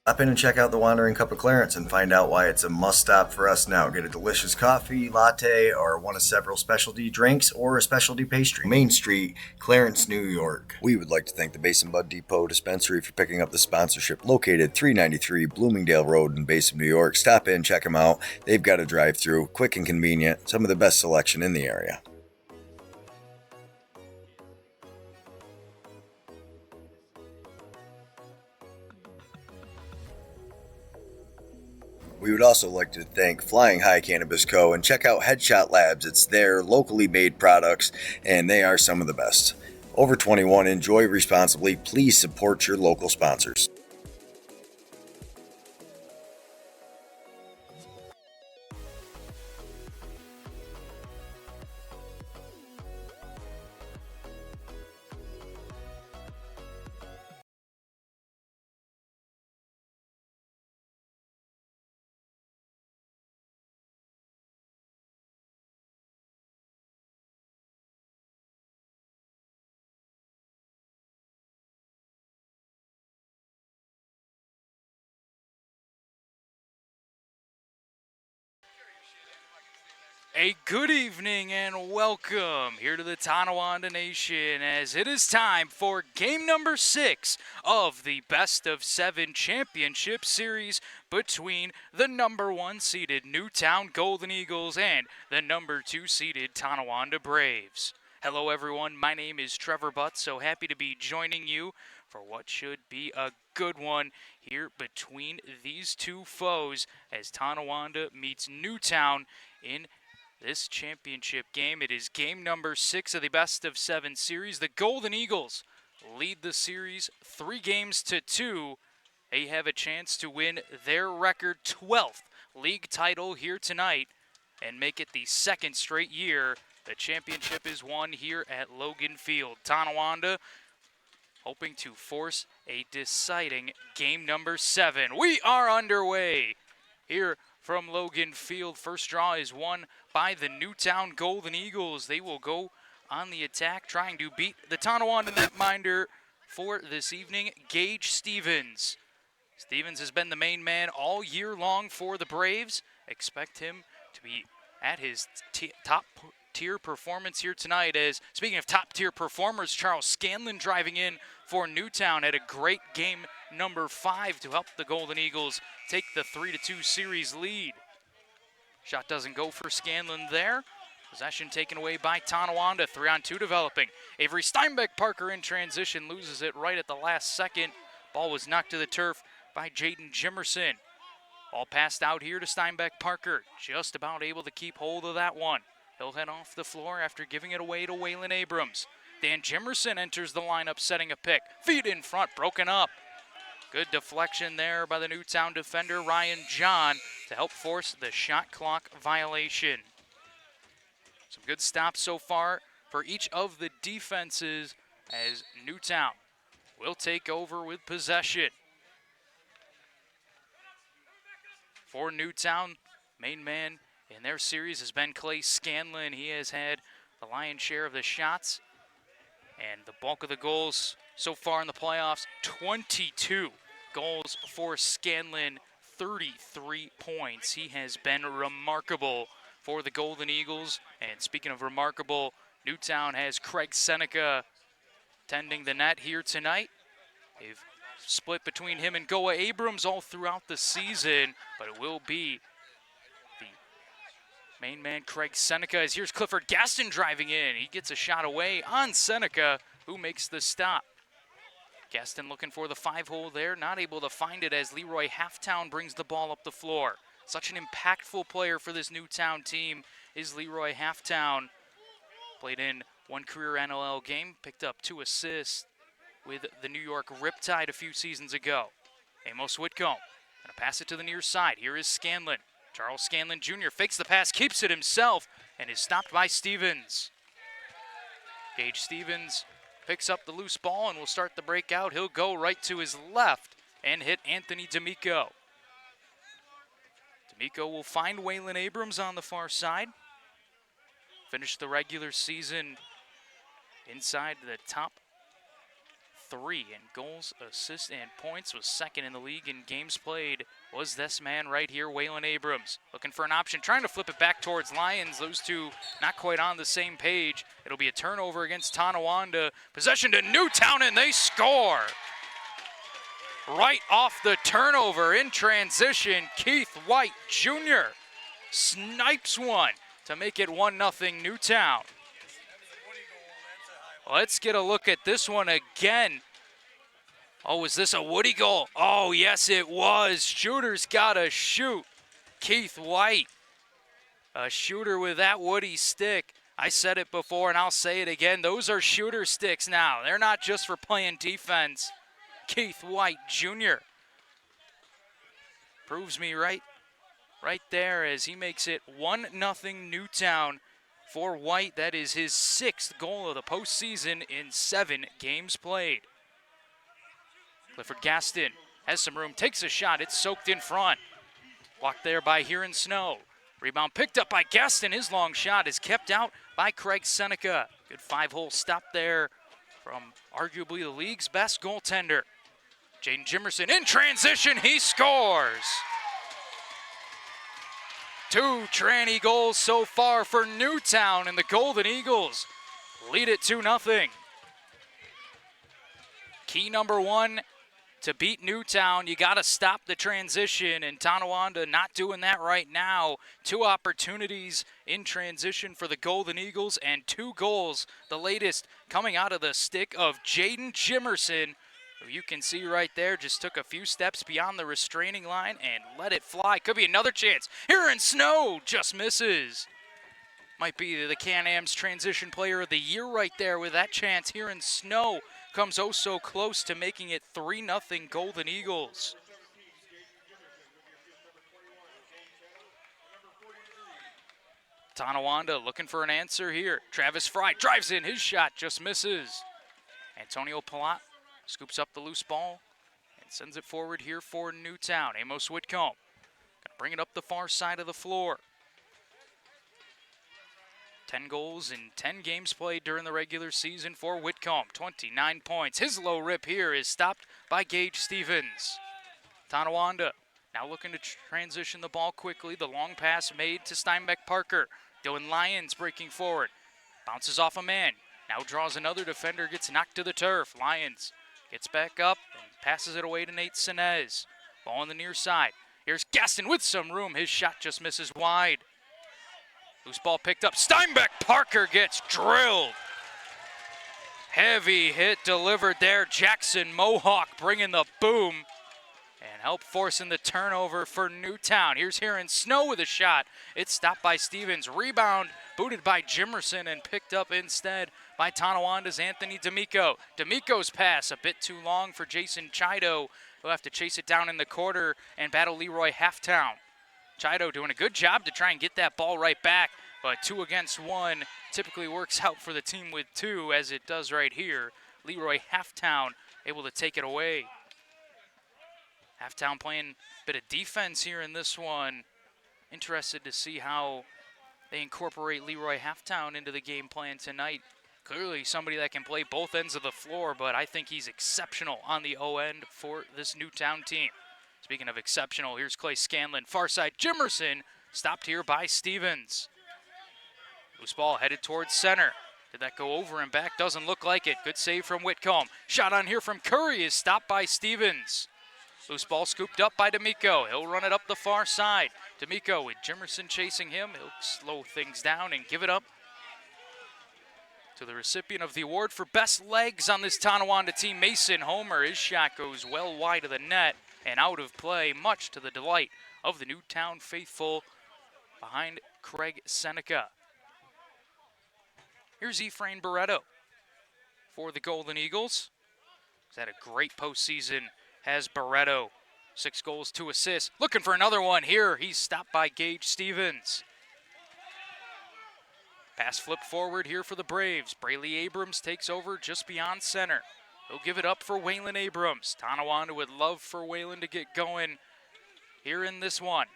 Stop in and check out the Wandering Cup of Clarence and find out why it's a must-stop for us now. Get a delicious coffee, latte, or one of several specialty drinks, or a specialty pastry. Main Street, Clarence, New York. We would like to thank the Basin Bud Depot Dispensary for picking up the sponsorship. Located 393 Bloomingdale Road in Basin, New York. Stop in, check them out. They've got a drive-thru, quick and convenient, some of the best selection in the area. We would also like to thank Flying High Cannabis Co. and check out Headshot Labs. It's their locally made products, and they are some of the best. Over 21, enjoy responsibly. Please support your local sponsors. A good evening and welcome here to the Tonawanda Nation as it is time for game number 6 of the Best of 7 Championship Series between the number 1 seeded Newtown Golden Eagles and the number 2 seeded Tonawanda Braves. Hello everyone, my name is Trevor Butt, so happy to be joining you for what should be a good one here between these two foes as Tonawanda meets Newtown in this championship game. It is game number 6 of the Best of 7 series. The Golden Eagles lead the series 3-2. They have a chance to win their record 12th league title here tonight and make it the second straight year the championship is won here at Logan Field. Tonawanda hoping to force a deciding game number 7. We are underway here from Logan Field. First draw is won by the Newtown Golden Eagles. They will go on the attack, trying to beat the Tonawanda netminder for this evening, Gage Stevens. Stevens has been the main man all year long for the Braves. Expect him to be at his top-tier performance here tonight. As speaking of top-tier performers, Charles Scanlon driving in for Newtown had a great game number 5 to help the Golden Eagles take the 3-2 series lead. Shot doesn't go for Scanlon there. Possession taken away by Tonawanda. 3-on-2 developing. Avery Steinbeck-Parker in transition loses it right at the last second. Ball was knocked to the turf by Jaden Jimerson. Ball passed out here to Steinbeck-Parker. Just about able to keep hold of that one. He'll head off the floor after giving it away to Waylon Abrams. Dan Jimerson enters the lineup setting a pick. Feet in front, broken up. Good deflection there by the Newtown defender, Ryan John, to help force the shot clock violation. Some good stops so far for each of the defenses as Newtown will take over with possession. For Newtown, main man in their series has been Clay Scanlon. He has had the lion's share of the shots and the bulk of the goals so far in the playoffs. 22 goals for Scanlon, 33 points. He has been remarkable for the Golden Eagles. And speaking of remarkable, Newtown has Craig Seneca tending the net here tonight. They've split between him and Goa Abrams all throughout the season, but it will be the main man, Craig Seneca, as here's Clifford Gaston driving in. He gets a shot away on Seneca, who makes the stop. Gaston looking for the 5-hole there, not able to find it as Leroy Halftown brings the ball up the floor. Such an impactful player for this Newtown team is Leroy Halftown. Played in one career NLL game, picked up 2 assists with the New York Riptide a few seasons ago. Amos Whitcomb gonna pass it to the near side. Here is Scanlon. Charles Scanlon Jr. fakes the pass, keeps it himself, and is stopped by Stevens. Gage Stevens picks up the loose ball and will start the breakout. He'll go right to his left and hit Anthony D'Amico. D'Amico will find Waylon Abrams on the far side. Finished the regular season inside the top 3 in goals, assists, and points. Was second in the league in games played. Was this man right here, Waylon Abrams. Looking for an option, trying to flip it back towards Lions. Those two not quite on the same page. It'll be a turnover against Tonawanda. Possession to Newtown, and they score. Right off the turnover in transition, Keith White Jr. snipes one to make it 1-0 Newtown. Let's get a look at this one again. Oh, is this a Woody goal? Oh, yes, it was. Shooter's got to shoot. Keith White, a shooter with that Woody stick. I said it before, and I'll say it again. Those are shooter sticks now. They're not just for playing defense. Keith White Jr. proves me right there as he makes it 1-0 Newtown. For White, that is his 6th goal of the postseason in 7 games played. Clifford Gaston has some room, takes a shot. It's soaked in front. Blocked there by Huron Snow. Rebound picked up by Gaston. His long shot is kept out by Craig Seneca. Good 5-hole stop there from arguably the league's best goaltender. Jaden Jimerson in transition. He scores. 2 tranny goals so far for Newtown, and the Golden Eagles lead it 2-0. Key number 1 to beat Newtown, you got to stop the transition, and Tonawanda not doing that right now. 2 opportunities in transition for the Golden Eagles and 2 goals, the latest coming out of the stick of Jaden Jimerson, who you can see right there just took a few steps beyond the restraining line and let it fly. Could be another chance. Huron Snow just misses. Might be the Can-Am's Transition Player of the Year right there with that chance. Huron Snow comes oh so close to making it 3-0 Golden Eagles. Tonawanda looking for an answer here. Travis Fry drives in. His shot just misses. Antonio Palat scoops up the loose ball and sends it forward here for Newtown. Amos Whitcomb gonna bring it up the far side of the floor. 10 goals in 10 games played during the regular season for Whitcomb. 29 points. His low rip here is stopped by Gage Stevens. Tonawanda now looking to transition the ball quickly. The long pass made to Steinbeck Parker. Dylan Lyons breaking forward. Bounces off a man. Now draws another defender, gets knocked to the turf. Lyons gets back up and passes it away to Nate Sinez. Ball on the near side. Here's Gaston with some room. His shot just misses wide. Loose ball picked up. Steinbeck Parker gets drilled. Heavy hit delivered there. Jackson Mohawk bringing the boom and help forcing the turnover for Newtown. Here's Huron Snow with a shot. It's stopped by Stevens. Rebound booted by Jimerson and picked up instead by Tonawanda's Anthony D'Amico. D'Amico's pass a bit too long for Jason Chido. He'll have to chase it down in the quarter and battle Leroy Halftown. Chido doing a good job to try and get that ball right back, but 2 against 1 typically works out for the team with 2, as it does right here. Leroy Halftown able to take it away. Halftown playing a bit of defense here in this one. Interested to see how they incorporate Leroy Halftown into the game plan tonight. Clearly somebody that can play both ends of the floor, but I think he's exceptional on the O end for this Newtown team. Speaking of exceptional, here's Clay Scanlon. Far side, Jimerson stopped here by Stevens. Loose ball headed towards center. Did that go over and back? Doesn't look like it. Good save from Whitcomb. Shot on here from Curry is stopped by Stevens. Loose ball scooped up by D'Amico. He'll run it up the far side. D'Amico with Jimerson chasing him. He'll slow things down and give it up to the recipient of the award for best legs on this Tonawanda team, Mason Homer. His shot goes well wide of the net and out of play, much to the delight of the Newtown faithful behind Craig Seneca. Here's Ephraim Barreto for the Golden Eagles. He's had a great postseason, has Barreto. 6 goals, 2 assists. Looking for another one here. He's stopped by Gage Stevens. Pass flipped forward here for the Braves. Brayley Abrams takes over just beyond center. He'll give it up for Waylon Abrams. Tonawanda would love for Waylon to get going here in this one.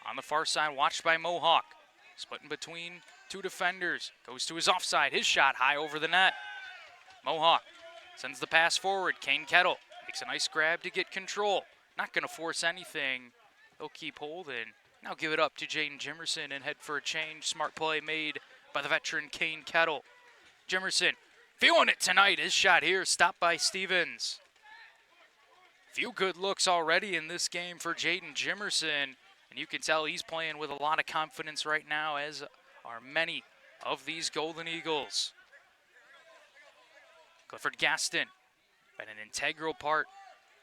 On the far side, watched by Mohawk. Splitting between 2 defenders. Goes to his offside. His shot high over the net. Mohawk Sends the pass forward. Kane Kettle makes a nice grab to get control. Not going to force anything. They'll keep holding. Now give it up to Jaden Jimerson and head for a change. Smart play made by the veteran Kane Kettle. Jimerson feeling it tonight. His shot here stopped by Stevens. Few good looks already in this game for Jaden Jimerson. And you can tell he's playing with a lot of confidence right now, as are many of these Golden Eagles. Clifford Gaston, been an integral part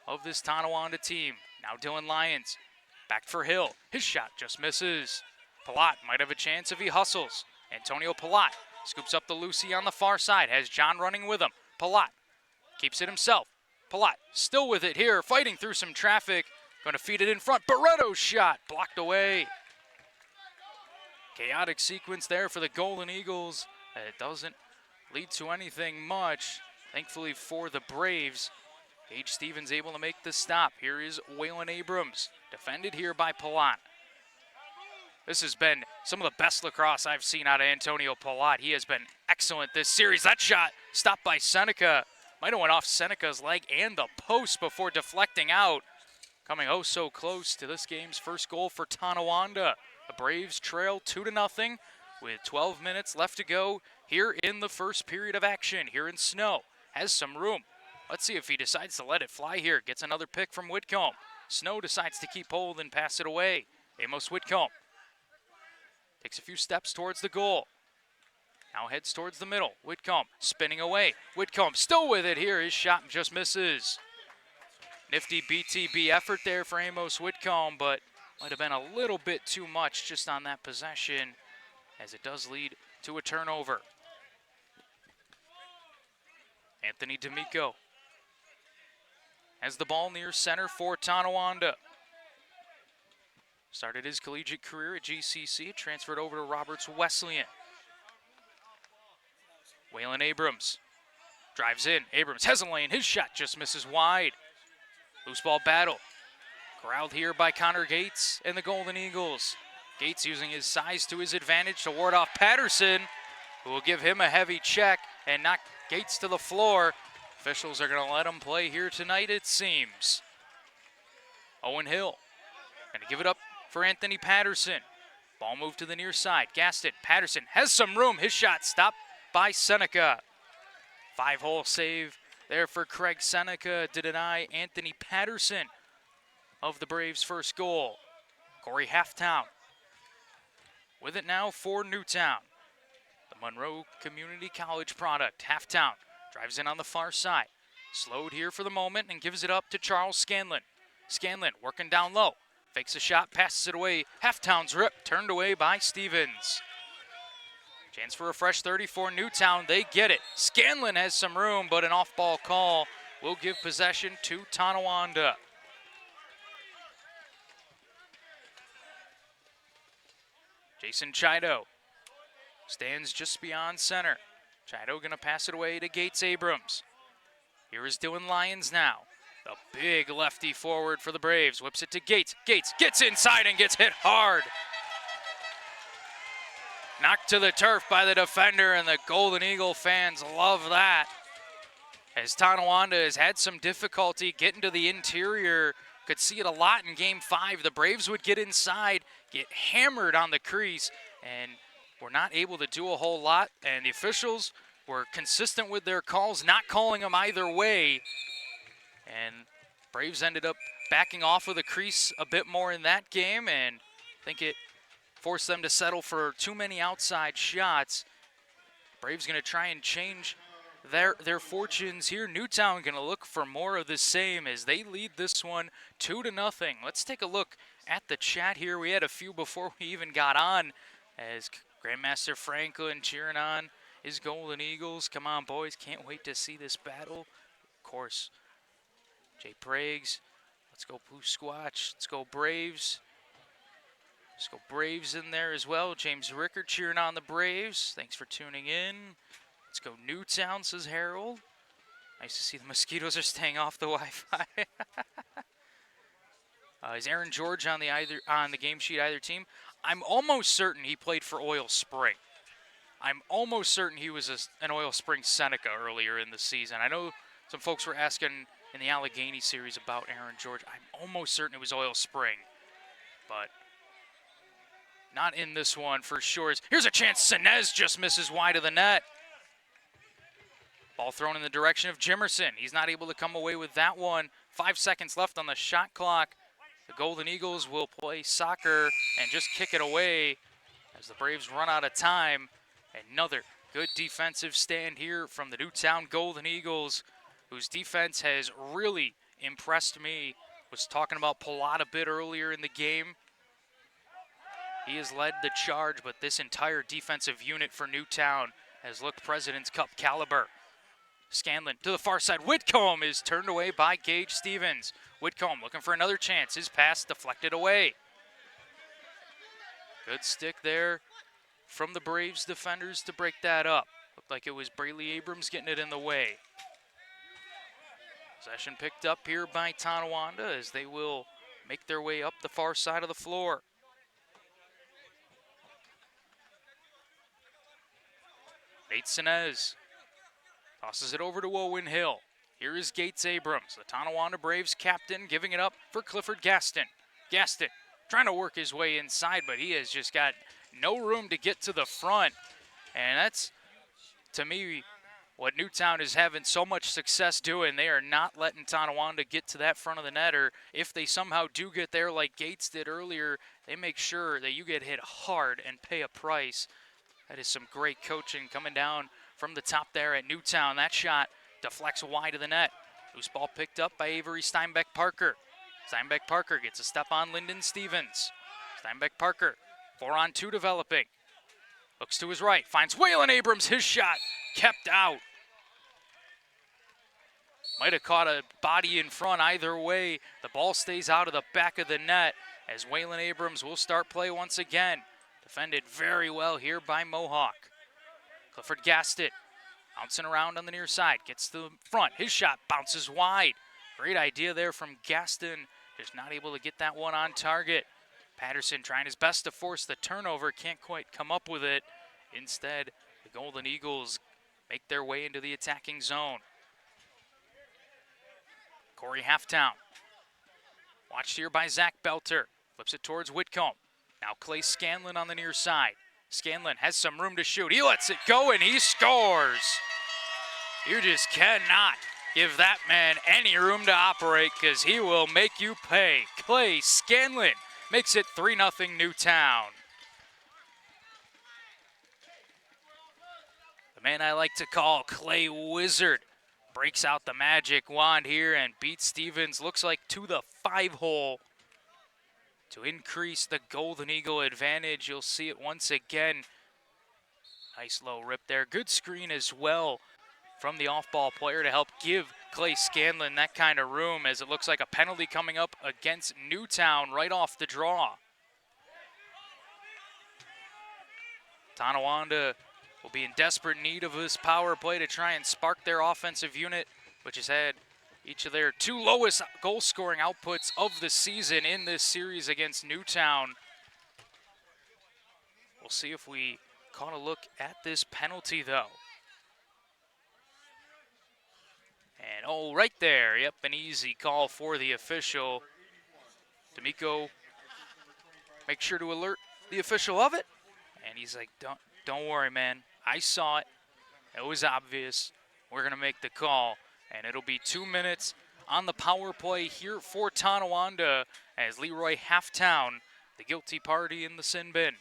of this Tonawanda team. Now Dylan Lyons, back for Hill. His shot just misses. Palat might have a chance if he hustles. Antonio Palat scoops up the Lucy on the far side, has John running with him. Palat keeps it himself. Palat still with it here, fighting through some traffic. Going to feed it in front. Barretto's shot blocked away. Chaotic sequence there for the Golden Eagles. It doesn't lead to anything much. Thankfully for the Braves, Gage Stevens able to make the stop. Here is Waylon Abrams, defended here by Palat. This has been some of the best lacrosse I've seen out of Antonio Palat. He has been excellent this series. That shot stopped by Seneca. Might have went off Seneca's leg and the post before deflecting out. Coming oh so close to this game's first goal for Tonawanda. The Braves trail 2-0 with 12 minutes left to go here in the first period of action. Here in Snow has some room. Let's see if he decides to let it fly here. Gets another pick from Whitcomb. Snow decides to keep hold and pass it away. Amos Whitcomb takes a few steps towards the goal. Now heads towards the middle. Whitcomb spinning away. Whitcomb still with it here. His shot just misses. Nifty BTB effort there for Amos Whitcomb, but might have been a little bit too much just on that possession, as it does lead to a turnover. Anthony D'Amico has the ball near center for Tonawanda. Started his collegiate career at GCC, transferred over to Roberts Wesleyan. Waylon Abrams drives in. Abrams has a lane. His shot just misses wide. Loose ball battle. Corralled here by Connor Gates and the Golden Eagles. Gates using his size to his advantage to ward off Patterson, who will give him a heavy check and knock Gates to the floor. Officials are going to let him play here tonight, it seems. Owen Hill going to give it up for Anthony Patterson. Ball moved to the near side. Gaston. Patterson has some room. His shot stopped by Seneca. 5-hole save there for Craig Seneca to deny Anthony Patterson of the Braves' first goal. Corey Halftown with it now for Newtown. The Monroe Community College product. Halftown drives in on the far side. Slowed here for the moment and gives it up to Charles Scanlon. Scanlon working down low. Fakes a shot, passes it away. Halftown's rip turned away by Stevens. Chance for a fresh 30 for Newtown. They get it. Scanlon has some room, but an off-ball call will give possession to Tonawanda. Jason Chido stands just beyond center. Chido going to pass it away to Gates Abrams. Here is Dylan Lyons now. The big lefty forward for the Braves. Whips it to Gates. Gates gets inside and gets hit hard. Knocked to the turf by the defender, and the Golden Eagle fans love that. As Tonawanda has had some difficulty getting to the interior. Could see it a lot in Game 5. The Braves would get inside, get hammered on the crease, and were not able to do a whole lot. And the officials were consistent with their calls, not calling them either way. And Braves ended up backing off of the crease a bit more in that game, and I think it forced them to settle for too many outside shots. Braves going to try and change their fortunes here. Newtown going to look for more of the same as they lead this one 2-0. Let's take a look at the chat here. We had a few before we even got on, as Grandmaster Franklin cheering on his Golden Eagles. Come on, boys. Can't wait to see this battle. Of course, Jay Pragues. Let's go Blue Squatch. Let's go Braves. Let's go Braves in there as well. James Rickard cheering on the Braves. Thanks for tuning in. Let's go Newtown, says Harold. Nice to see the mosquitoes are staying off the Wi-Fi. Is Aaron George on the game sheet either team? I'm almost certain he played for Oil Spring. I'm almost certain he was an Oil Spring Seneca earlier in the season. I know Some folks were asking in the Allegheny series about Aaron George. I'm almost certain it was Oil Spring, but not in this one for sure. Here's a chance. Sinez just misses wide of the net. Ball thrown in the direction of Jimerson. He's not able to come away with that one. 5 seconds left on the shot clock. The Golden Eagles will play soccer and just kick it away as the Braves run out of time. Another good defensive stand here from the Newtown Golden Eagles, whose defense has really impressed me. Was talking about Palat a bit earlier in the game. He has led the charge, but this entire defensive unit for Newtown has looked President's Cup caliber. Scanlon to the far side. Whitcomb is turned away by Gage Stevens. Whitcomb looking for another chance. His pass deflected away. Good stick there from the Braves defenders to break that up. Looked like it was Brayley Abrams getting it in the way. Possession picked up here by Tonawanda as they will make their way up the far side of the floor. Nate Sinez tosses it over to Owen Hill. Here is Gates Abrams, the Tonawanda Braves captain, giving it up for Clifford Gaston. Gaston trying to work his way inside, but he has just got no room to get to the front. And that's, to me, what Newtown is having so much success doing. They are not letting Tonawanda get to that front of the net, or if they somehow do get there like Gates did earlier, they make sure that you get hit hard and pay a price. That is some great coaching coming down from the top there at Newtown. That shot deflects wide of the net. Loose ball picked up by Avery Steinbeck-Parker. Steinbeck-Parker gets a step on Lyndon Stevens. Steinbeck-Parker, 4-on-2 developing. Looks to his right, finds Waylon Abrams. His shot kept out. Might have caught a body in front. Either way, the ball stays out of the back of the net as Waylon Abrams will start play once again. Defended very well here by Mohawk. Clifford Gaston bouncing around on the near side, gets to the front. His shot bounces wide. Great idea there from Gaston, just not able to get that one on target. Patterson trying his best to force the turnover, can't quite come up with it. Instead, the Golden Eagles make their way into the attacking zone. Corey Halftown, watched here by Zach Belter, flips it towards Whitcomb. Now Clay Scanlon on the near side. Scanlon has some room to shoot. He lets it go and he scores. You just cannot give that man any room to operate because he will make you pay. Clay Scanlon makes it 3-0 Newtown. The man I like to call Clay Wizard breaks out the magic wand here and beats Stevens, looks like to the 5-hole. To increase the Golden Eagle advantage, you'll see it once again. Nice low rip there. Good screen as well from the off-ball player to help give Clay Scanlon that kind of room, as it looks like a penalty coming up against Newtown right off the draw. Tonawanda will be in desperate need of this power play to try and spark their offensive unit, which has had each of their 2 lowest goal-scoring outputs of the season in this series against Newtown. We'll see if we caught a look at this penalty, though. And, oh, right there. Yep, an easy call for the official. D'Amico make sure to alert the official of it. And he's like, don't worry, man. I saw it. It was obvious. We're going to make the call. And it'll be 2 minutes on the power play here for Tonawanda as Leroy Halftown, the guilty party in the sin bin.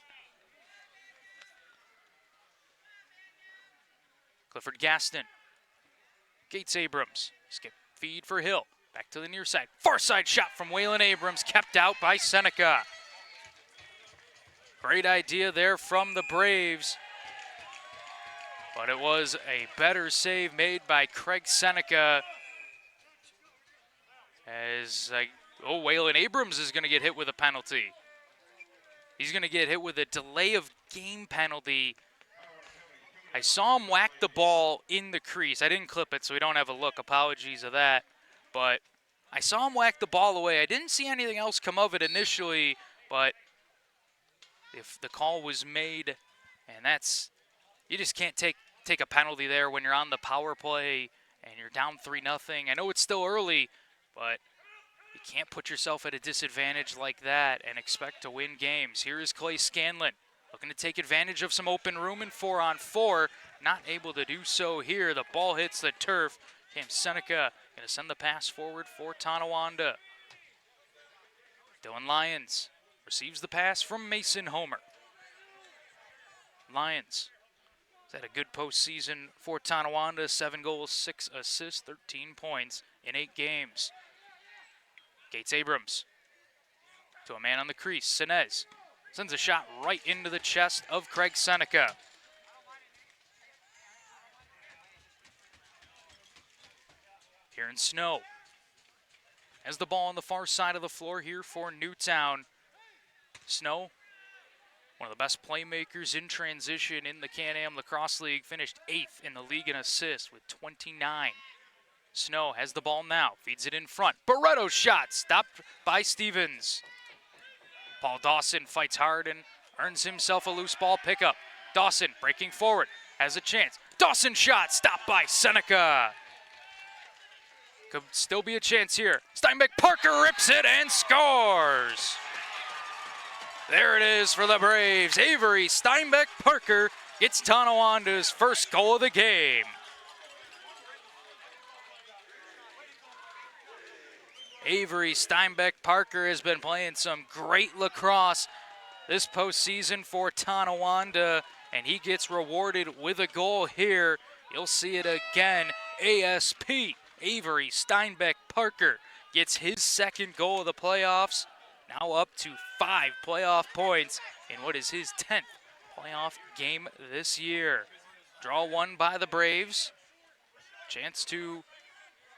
Clifford Gaston. Gates Abrams. Skip feed for Hill. Back to the near side. Far side shot from Waylon Abrams, kept out by Seneca. Great idea there from the Braves. But it was a better save made by Craig Seneca. As, Waylon Abrams is going to get hit with a penalty. He's going to get hit with a delay of game penalty. I saw him whack the ball in the crease. I didn't clip it, so we don't have a look. Apologies of that. But I saw him whack the ball away. I didn't see anything else come of it initially, but if the call was made, and that's, you just can't take a penalty there when you're on the power play and you're down 3-0. I know it's still early, but you can't put yourself at a disadvantage like that and expect to win games. Here is Clay Scanlon looking to take advantage of some open room in 4-on-4. Not able to do so here. The ball hits the turf. Cam Seneca going to send the pass forward for Tonawanda. Dylan Lyons receives the pass from Mason Homer. Lyons has had a good postseason for Tonawanda. 7 goals, 6 assists, 13 points in 8 games. Gates Abrams to a man on the crease. Sinez sends a shot right into the chest of Craig Seneca. Kieran Snow has the ball on the far side of the floor here for Newtown. Snow, one of the best playmakers in transition in the Can-Am Lacrosse League, finished 8th in the league in assists with 29. Snow has the ball now, feeds it in front. Barretto's shot, stopped by Stevens. Paul Dawson fights hard and earns himself a loose ball pickup. Dawson breaking forward, has a chance. Dawson shot, stopped by Seneca. Could still be a chance here. Steinbeck Parker rips it and scores. There it is for the Braves. Avery Steinbeck Parker gets Tonawanda's first goal of the game. Avery Steinbeck Parker has been playing some great lacrosse this postseason for Tonawanda, and he gets rewarded with a goal here. You'll see it again. ASP Avery Steinbeck Parker gets his second goal of the playoffs, now up to 5 playoff points in what is his 10th playoff game this year. Draw one by the Braves. Chance to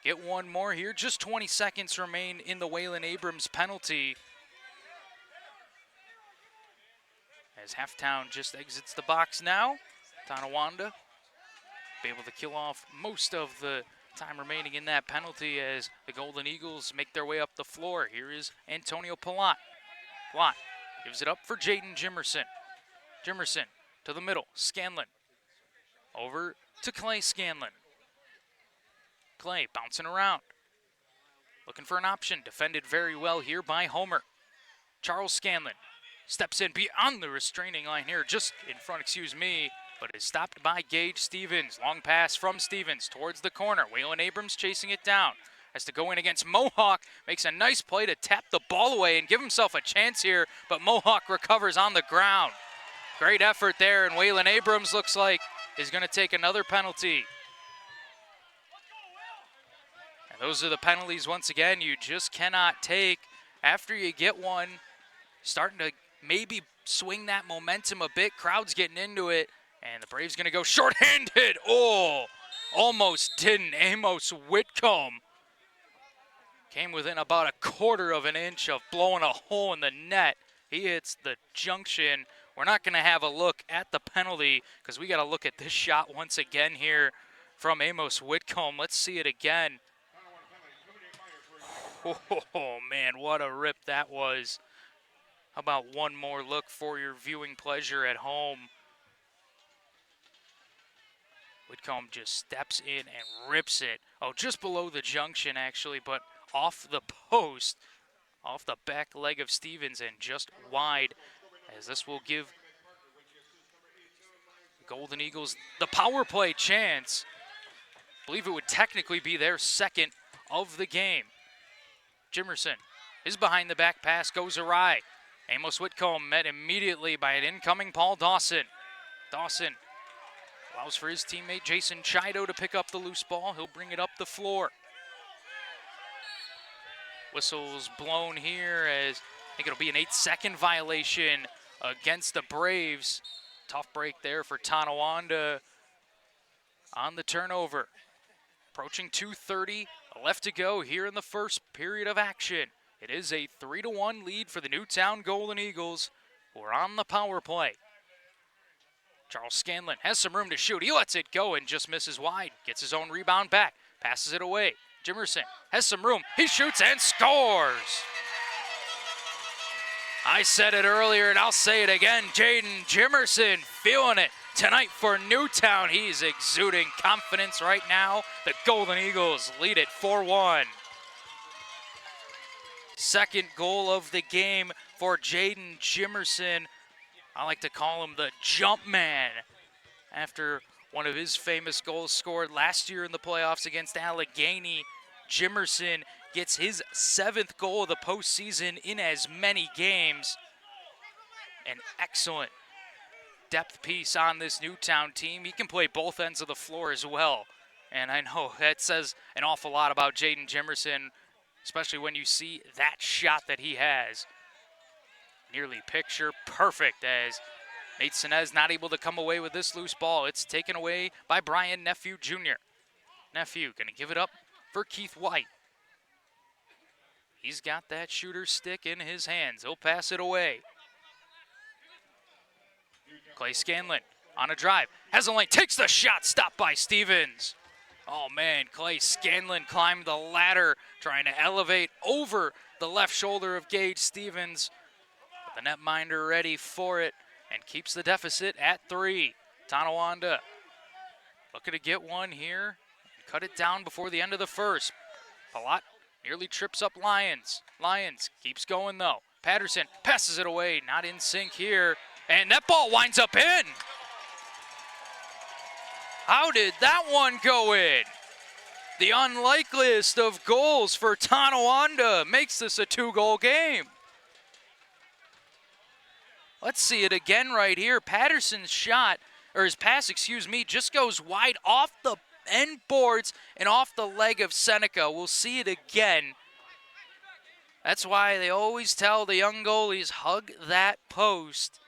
get one more here. Just 20 seconds remain in the Waylon Abrams penalty, as Halftown just exits the box now. Tonawanda be able to kill off most of the time remaining in that penalty as the Golden Eagles make their way up the floor. Here is Antonio Palat. Palat gives it up for Jaden Jimerson. Jimerson to the middle. Scanlon over to Clay Scanlon. Clay bouncing around, looking for an option. Defended very well here by Homer. Charles Scanlon steps in beyond the restraining line here, just in front, but is stopped by Gage Stevens. Long pass from Stevens towards the corner. Waylon Abrams chasing it down. Has to go in against Mohawk. Makes a nice play to tap the ball away and give himself a chance here, but Mohawk recovers on the ground. Great effort there, and Waylon Abrams looks like is going to take another penalty. And those are the penalties, once again, you just cannot take after you get one. Starting to maybe swing that momentum a bit. Crowd's getting into it. And the Braves going to go shorthanded. Oh, almost didn't. Amos Whitcomb came within about 1/4 of an inch of blowing a hole in the net. He hits the junction. We're not going to have a look at the penalty because we got to look at this shot once again here from Amos Whitcomb. Let's see it again. Oh, man, what a rip that was. How about one more look for your viewing pleasure at home? Whitcomb just steps in and rips it. Oh, just below the junction, actually, but off the post, off the back leg of Stevens and just wide, as this will give the Golden Eagles the power play chance. I believe it would technically be their second of the game. Jimerson, his behind the back pass goes awry. Amos Whitcomb met immediately by an incoming Paul Dawson. Dawson allows for his teammate Jason Chido to pick up the loose ball. He'll bring it up the floor. Whistles blown here as I think it'll be an 8-second violation against the Braves. Tough break there for Tonawanda on the turnover. Approaching 2:30 left to go here in the first period of action. It is a 3-1 lead for the Newtown Golden Eagles, who are on the power play. Charles Scanlon has some room to shoot. He lets it go and just misses wide. Gets his own rebound back. Passes it away. Jimerson has some room. He shoots and scores. I said it earlier and I'll say it again. Jaden Jimerson feeling it. tonight for Newtown. He's exuding confidence right now. The Golden Eagles lead it 4-1. Second goal of the game for Jaden Jimerson. I like to call him the jump man after one of his famous goals scored last year in the playoffs against Allegheny. Jimerson gets his 7th goal of the postseason in as many games. An excellent depth piece on this Newtown team. He can play both ends of the floor as well. And I know that says an awful lot about Jaden Jimerson, especially when you see that shot that he has. Nearly picture perfect as Nate Sinez not able to come away with this loose ball. It's taken away by Brian Nephew Jr. Nephew gonna give it up for Keith White. He's got that shooter stick in his hands. He'll pass it away. Clay Scanlon on a drive. Has a lane, takes the shot, stopped by Stevens. Oh man, Clay Scanlon climbed the ladder, trying to elevate over the left shoulder of Gage Stevens. But the netminder ready for it and keeps the deficit at 3. Tonawanda looking to get one here. Cut it down before the end of the first. Palat nearly trips up Lyons. Lyons keeps going though. Patterson passes it away, not in sync here. And that ball winds up in. How did that one go in? The unlikeliest of goals for Tonawanda makes this a 2-goal game. Let's see it again right here. Patterson's shot, or his pass, just goes wide off the end boards and off the leg of Seneca. We'll see it again. That's why they always tell the young goalies, hug that post.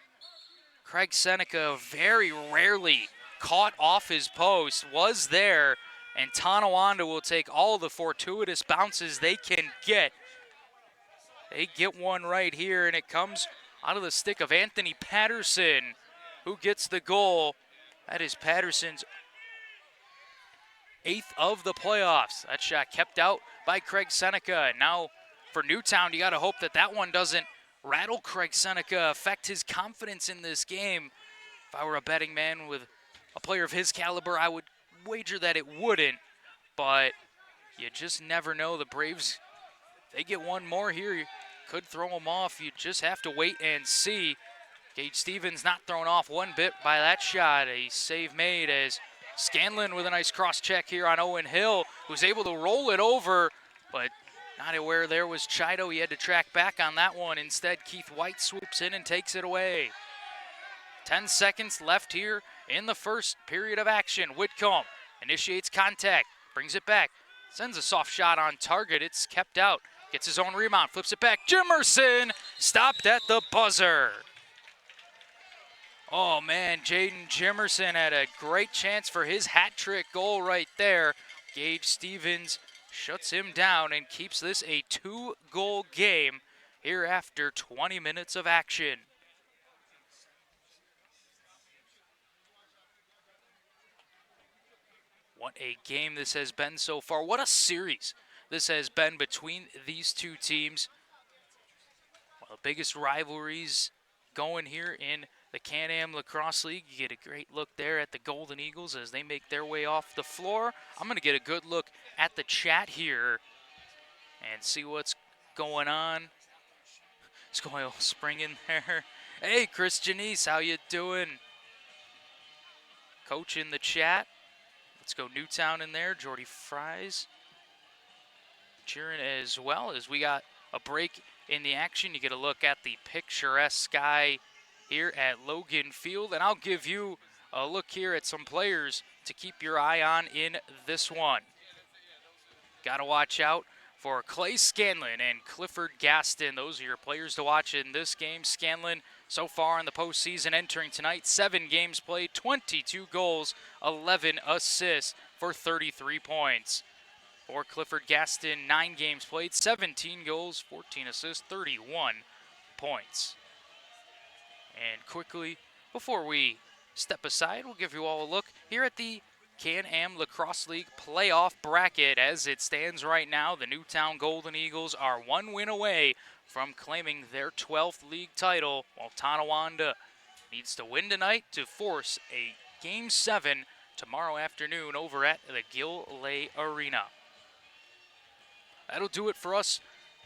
Craig Seneca very rarely caught off his post, was there, and Tonawanda will take all the fortuitous bounces they can get. They get one right here, and it comes out of the stick of Anthony Patterson, who gets the goal. That is Patterson's 8th of the playoffs. That shot kept out by Craig Seneca. And now for Newtown, you got to hope that that one doesn't rattle Craig Seneca, affect his confidence in this game. If I were a betting man with a player of his caliber, I would wager that it wouldn't. But you just never know. The Braves, they get one more here, you could throw them off. You just have to wait and see. Gage Stevens not thrown off one bit by that shot. A save made as Scanlon with a nice cross check here on Owen Hill, who's able to roll it over, but not aware there was Chido. He had to track back on that one. Instead, Keith White swoops in and takes it away. 10 seconds left here in the first period of action. Whitcomb initiates contact, brings it back, sends a soft shot on target. It's kept out. Gets his own rebound, flips it back. Jimerson stopped at the buzzer. Oh man, Jaden Jimerson had a great chance for his hat trick goal right there. Gage Stevens shuts him down and keeps this a 2-goal game here after 20 minutes of action. What a game this has been so far. What a series this has been between these two teams. One of the biggest rivalries going here in the Can-Am Lacrosse League. You get a great look there at the Golden Eagles as they make their way off the floor. I'm going to get a good look at the chat here and see what's going on. Let's go a spring in there. Hey, Chris Janice, how you doing? Coach in the chat. Let's go Newtown in there. Jordy Fries cheering as well. As we got a break in the action, you get a look at the picturesque sky here at Logan Field, and I'll give you a look here at some players to keep your eye on in this one. Got to watch out for Clay Scanlon and Clifford Gaston. Those are your players to watch in this game. Scanlon, so far in the postseason, entering tonight, 7 games played, 22 goals, 11 assists for 33 points. For Clifford Gaston, 9 games played, 17 goals, 14 assists, 31 points. And quickly, before we step aside, we'll give you all a look here at the Can-Am Lacrosse League playoff bracket. As it stands right now, the Newtown Golden Eagles are 1 win away from claiming their 12th league title, while Tonawanda needs to win tonight to force a Game 7 tomorrow afternoon over at the Gillette Arena. That'll do it for us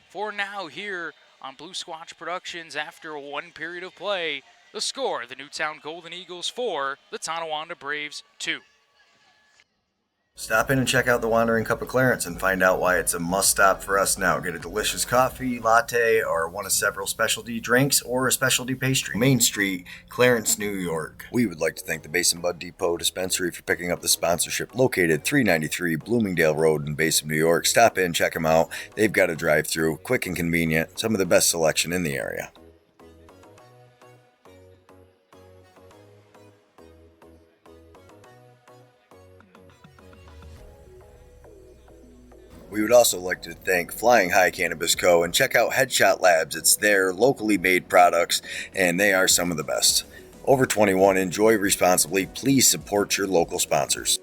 for now here on Blue Squatch Productions after one period of play. The score, the Newtown Golden Eagles 4, the Tonawanda Braves 2. Stop in and check out the Wandering Cup of Clarence and find out why it's a must-stop for us now. Get a delicious coffee, latte, or one of several specialty drinks, or a specialty pastry. Main Street, Clarence, New York. We would like to thank the Basin Bud Depot Dispensary for picking up the sponsorship. Located 393 Bloomingdale Road in Basin, New York. Stop in, check them out. They've got a drive-thru, quick and convenient, some of the best selection in the area. We would also like to thank Flying High Cannabis Co. and check out Headshot Labs. It's their locally made products, and they are some of the best. Over 21, enjoy responsibly. Please support your local sponsors.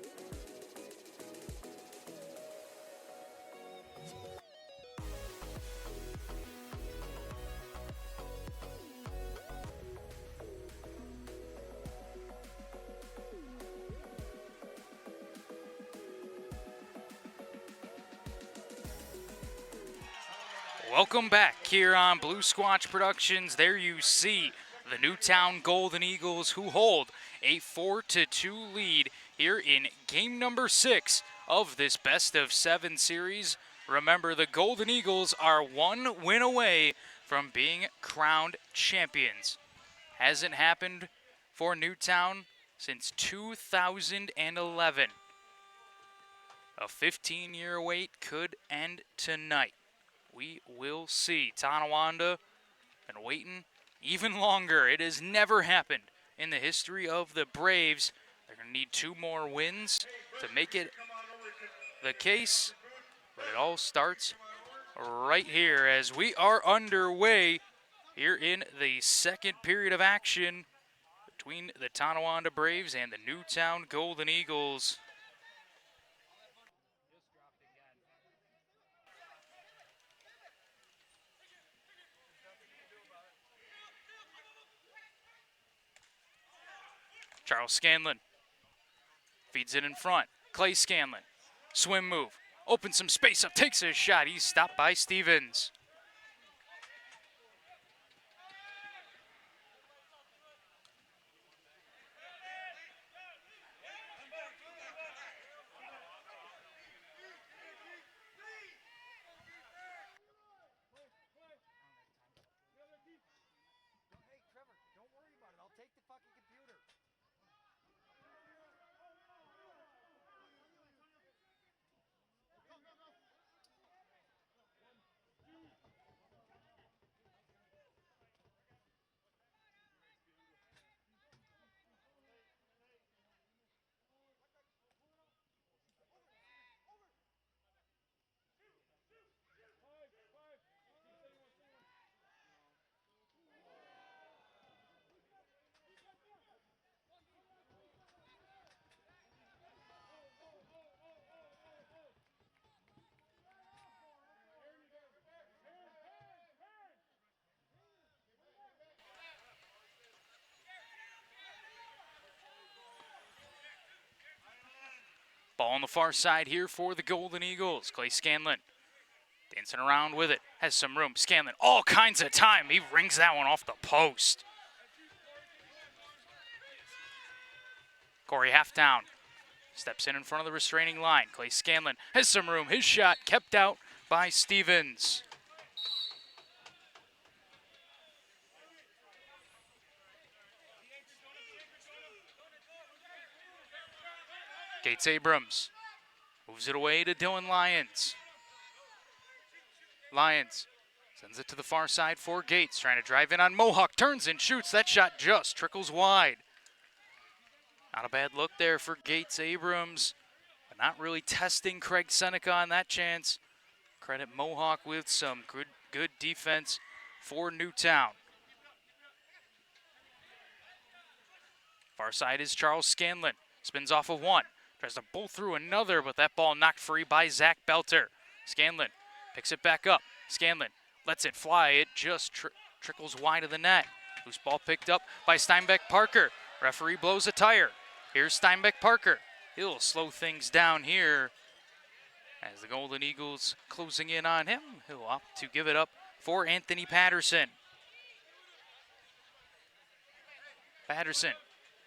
Welcome back here on Blue Squatch Productions. There you see the Newtown Golden Eagles, who hold a 4-2 lead here in game number 6 of this best of 7 series. Remember, the Golden Eagles are one win away from being crowned champions. Hasn't happened for Newtown since 2011. A 15-year wait could end tonight. We will see. Tonawanda been waiting even longer. It has never happened in the history of the Braves. They're going to need 2 more wins to make it the case. But it all starts right here as we are underway here in the second period of action between the Tonawanda Braves and the Newtown Golden Eagles. Charles Scanlon feeds it in front. Clay Scanlon, swim move, opens some space up, takes a shot. He's stopped by Stevens. Ball on the far side here for the Golden Eagles. Clay Scanlon dancing around with it. Has some room. Scanlon, all kinds of time. He rings that one off the post. Corey Halftown steps in front of the restraining line. Clay Scanlon has some room. His shot kept out by Stevens. Gates Abrams moves it away to Dylan Lyons. Lyons sends it to the far side for Gates, trying to drive in on Mohawk, turns and shoots. That shot just trickles wide. Not a bad look there for Gates Abrams, but not really testing Craig Seneca on that chance. Credit Mohawk with some good defense for Newtown. Far side is Charles Scanlon. Spins off of one. Tries to bowl through another, but that ball knocked free by Zach Belter. Scanlon picks it back up. Scanlon lets it fly. It just trickles wide of the net. Loose ball picked up by Steinbeck Parker. Referee blows a tire. Here's Steinbeck Parker. He'll slow things down here as the Golden Eagles closing in on him. He'll opt to give it up for Anthony Patterson. Patterson,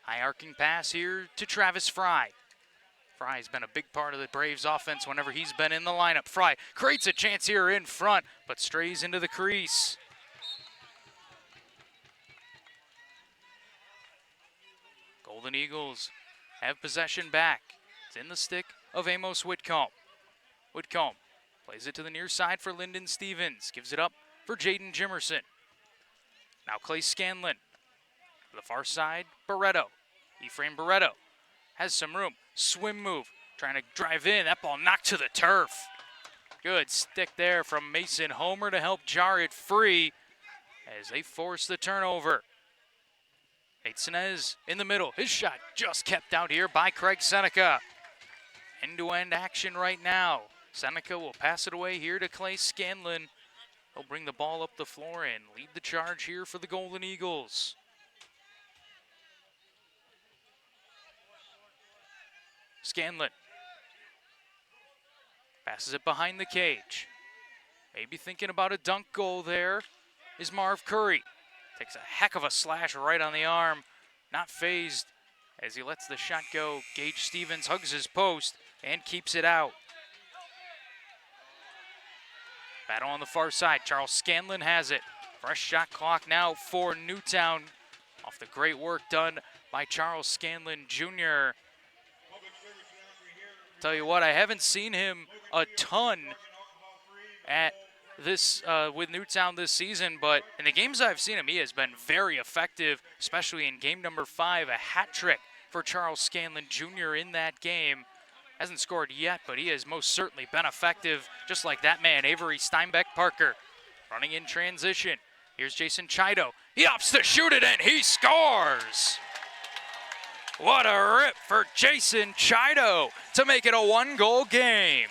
high arcing pass here to Travis Fry. Fry's been a big part of the Braves offense whenever he's been in the lineup. Fry creates a chance here in front, but strays into the crease. Golden Eagles have possession back. It's in the stick of Amos Whitcomb. Whitcomb plays it to the near side for Lyndon Stevens. Gives it up for Jaden Jimerson. Now Clay Scanlon. To the far side, Barreto. Ephraim Barreto has some room. Swim move. Trying to drive in. That ball knocked to the turf. Good stick there from Mason Homer to help jar it free as they force the turnover. Nate Sinez in the middle. His shot just kept out here by Craig Seneca. End-to-end action right now. Seneca will pass it away here to Clay Scanlon. He'll bring the ball up the floor and lead the charge here for the Golden Eagles. Scanlon passes it behind the cage. Maybe thinking about a dunk goal there is Marv Curry. Takes a heck of a slash right on the arm. Not phased as he lets the shot go. Gage Stevens hugs his post and keeps it out. Battle on the far side. Charles Scanlon has it. Fresh shot clock now for Newtown off the great work done by Charles Scanlon Jr. Tell you what, I haven't seen him a ton at this with Newtown this season, but in the games I've seen him, he has been very effective, especially in game number 5, a hat trick for Charles Scanlon Jr. in that game. Hasn't scored yet, but he has most certainly been effective, just like that man, Avery Steinbeck Parker. Running in transition. Here's Jason Chido. He opts to shoot it, and he scores! What a rip for Jason Chido to make it a 1-goal game.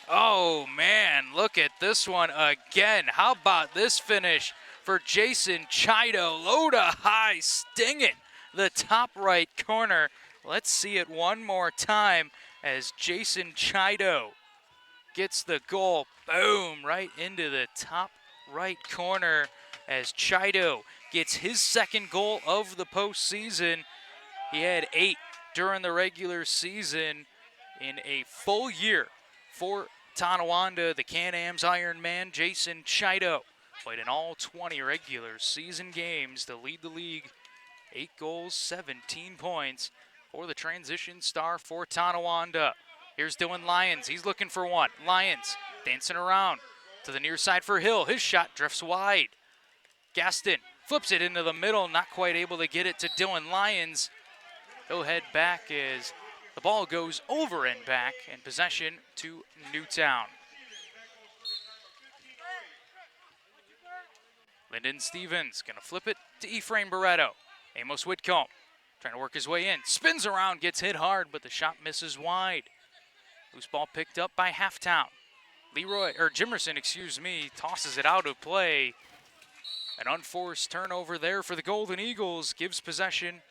Oh, man, look at this one again. How about this finish for Jason Chido? Low to high, stinging the top right corner. Let's see it one more time as Jason Chido gets the goal. Boom, right into the top right corner as Chido gets his second goal of the postseason. He had 8 during the regular season in a full year for Tonawanda. The Can-Am's Iron Man, Jason Chido, played in all 20 regular season games to lead the league. 8 goals, 17 points for the transition star for Tonawanda. Here's Dylan Lyons. He's looking for one. Lyons dancing around to the near side for Hill. His shot drifts wide. Gaston flips it into the middle, not quite able to get it to Dylan Lyons. He'll head back as the ball goes over and back, and possession to Newtown. Lyndon Stevens gonna flip it to Ephraim Barreto. Amos Whitcomb trying to work his way in. Spins around, gets hit hard, but the shot misses wide. Loose ball picked up by Halftown. Jimerson, tosses it out of play. An unforced turnover there for the Golden Eagles gives possession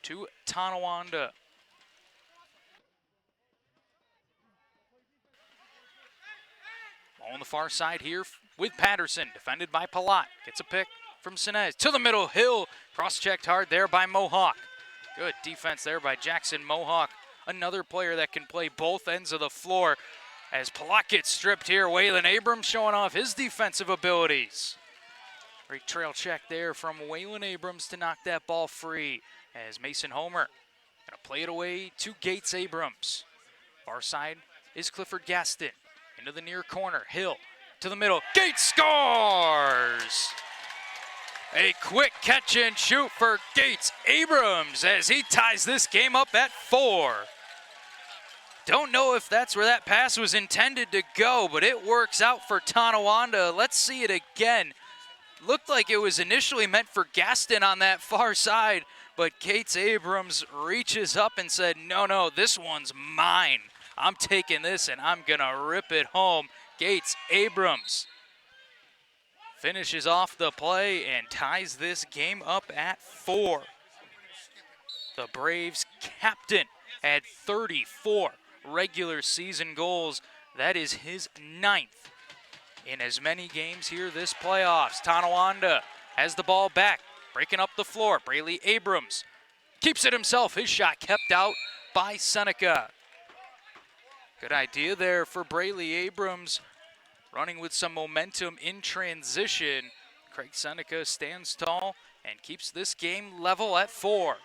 to Tonawanda. Ball on the far side here with Patterson, defended by Palat. Gets a pick from Sinez. To the middle, Hill. Cross-checked hard there by Mohawk. Good defense there by Jackson Mohawk. Another player that can play both ends of the floor. As Palat gets stripped here, Waylon Abrams showing off his defensive abilities. Great trail check there from Waylon Abrams to knock that ball free as Mason Homer gonna play it away to Gates Abrams. Far side is Clifford Gaston. Into the near corner, Hill to the middle. Gates scores! A quick catch and shoot for Gates Abrams as he ties this game up at 4. Don't know if that's where that pass was intended to go, but it works out for Tonawanda. Let's see it again. Looked like it was initially meant for Gaston on that far side, but Gates Abrams reaches up and said, no, this one's mine. I'm taking this and I'm gonna rip it home. Gates Abrams finishes off the play and ties this game up at 4. The Braves captain had 34 regular season goals. That is his 9th in as many games here this playoffs. Tonawanda has the ball back, breaking up the floor. Braley Abrams keeps it himself. His shot kept out by Seneca. Good idea there for Braley Abrams, running with some momentum in transition. Craig Seneca stands tall and keeps this game level at 4.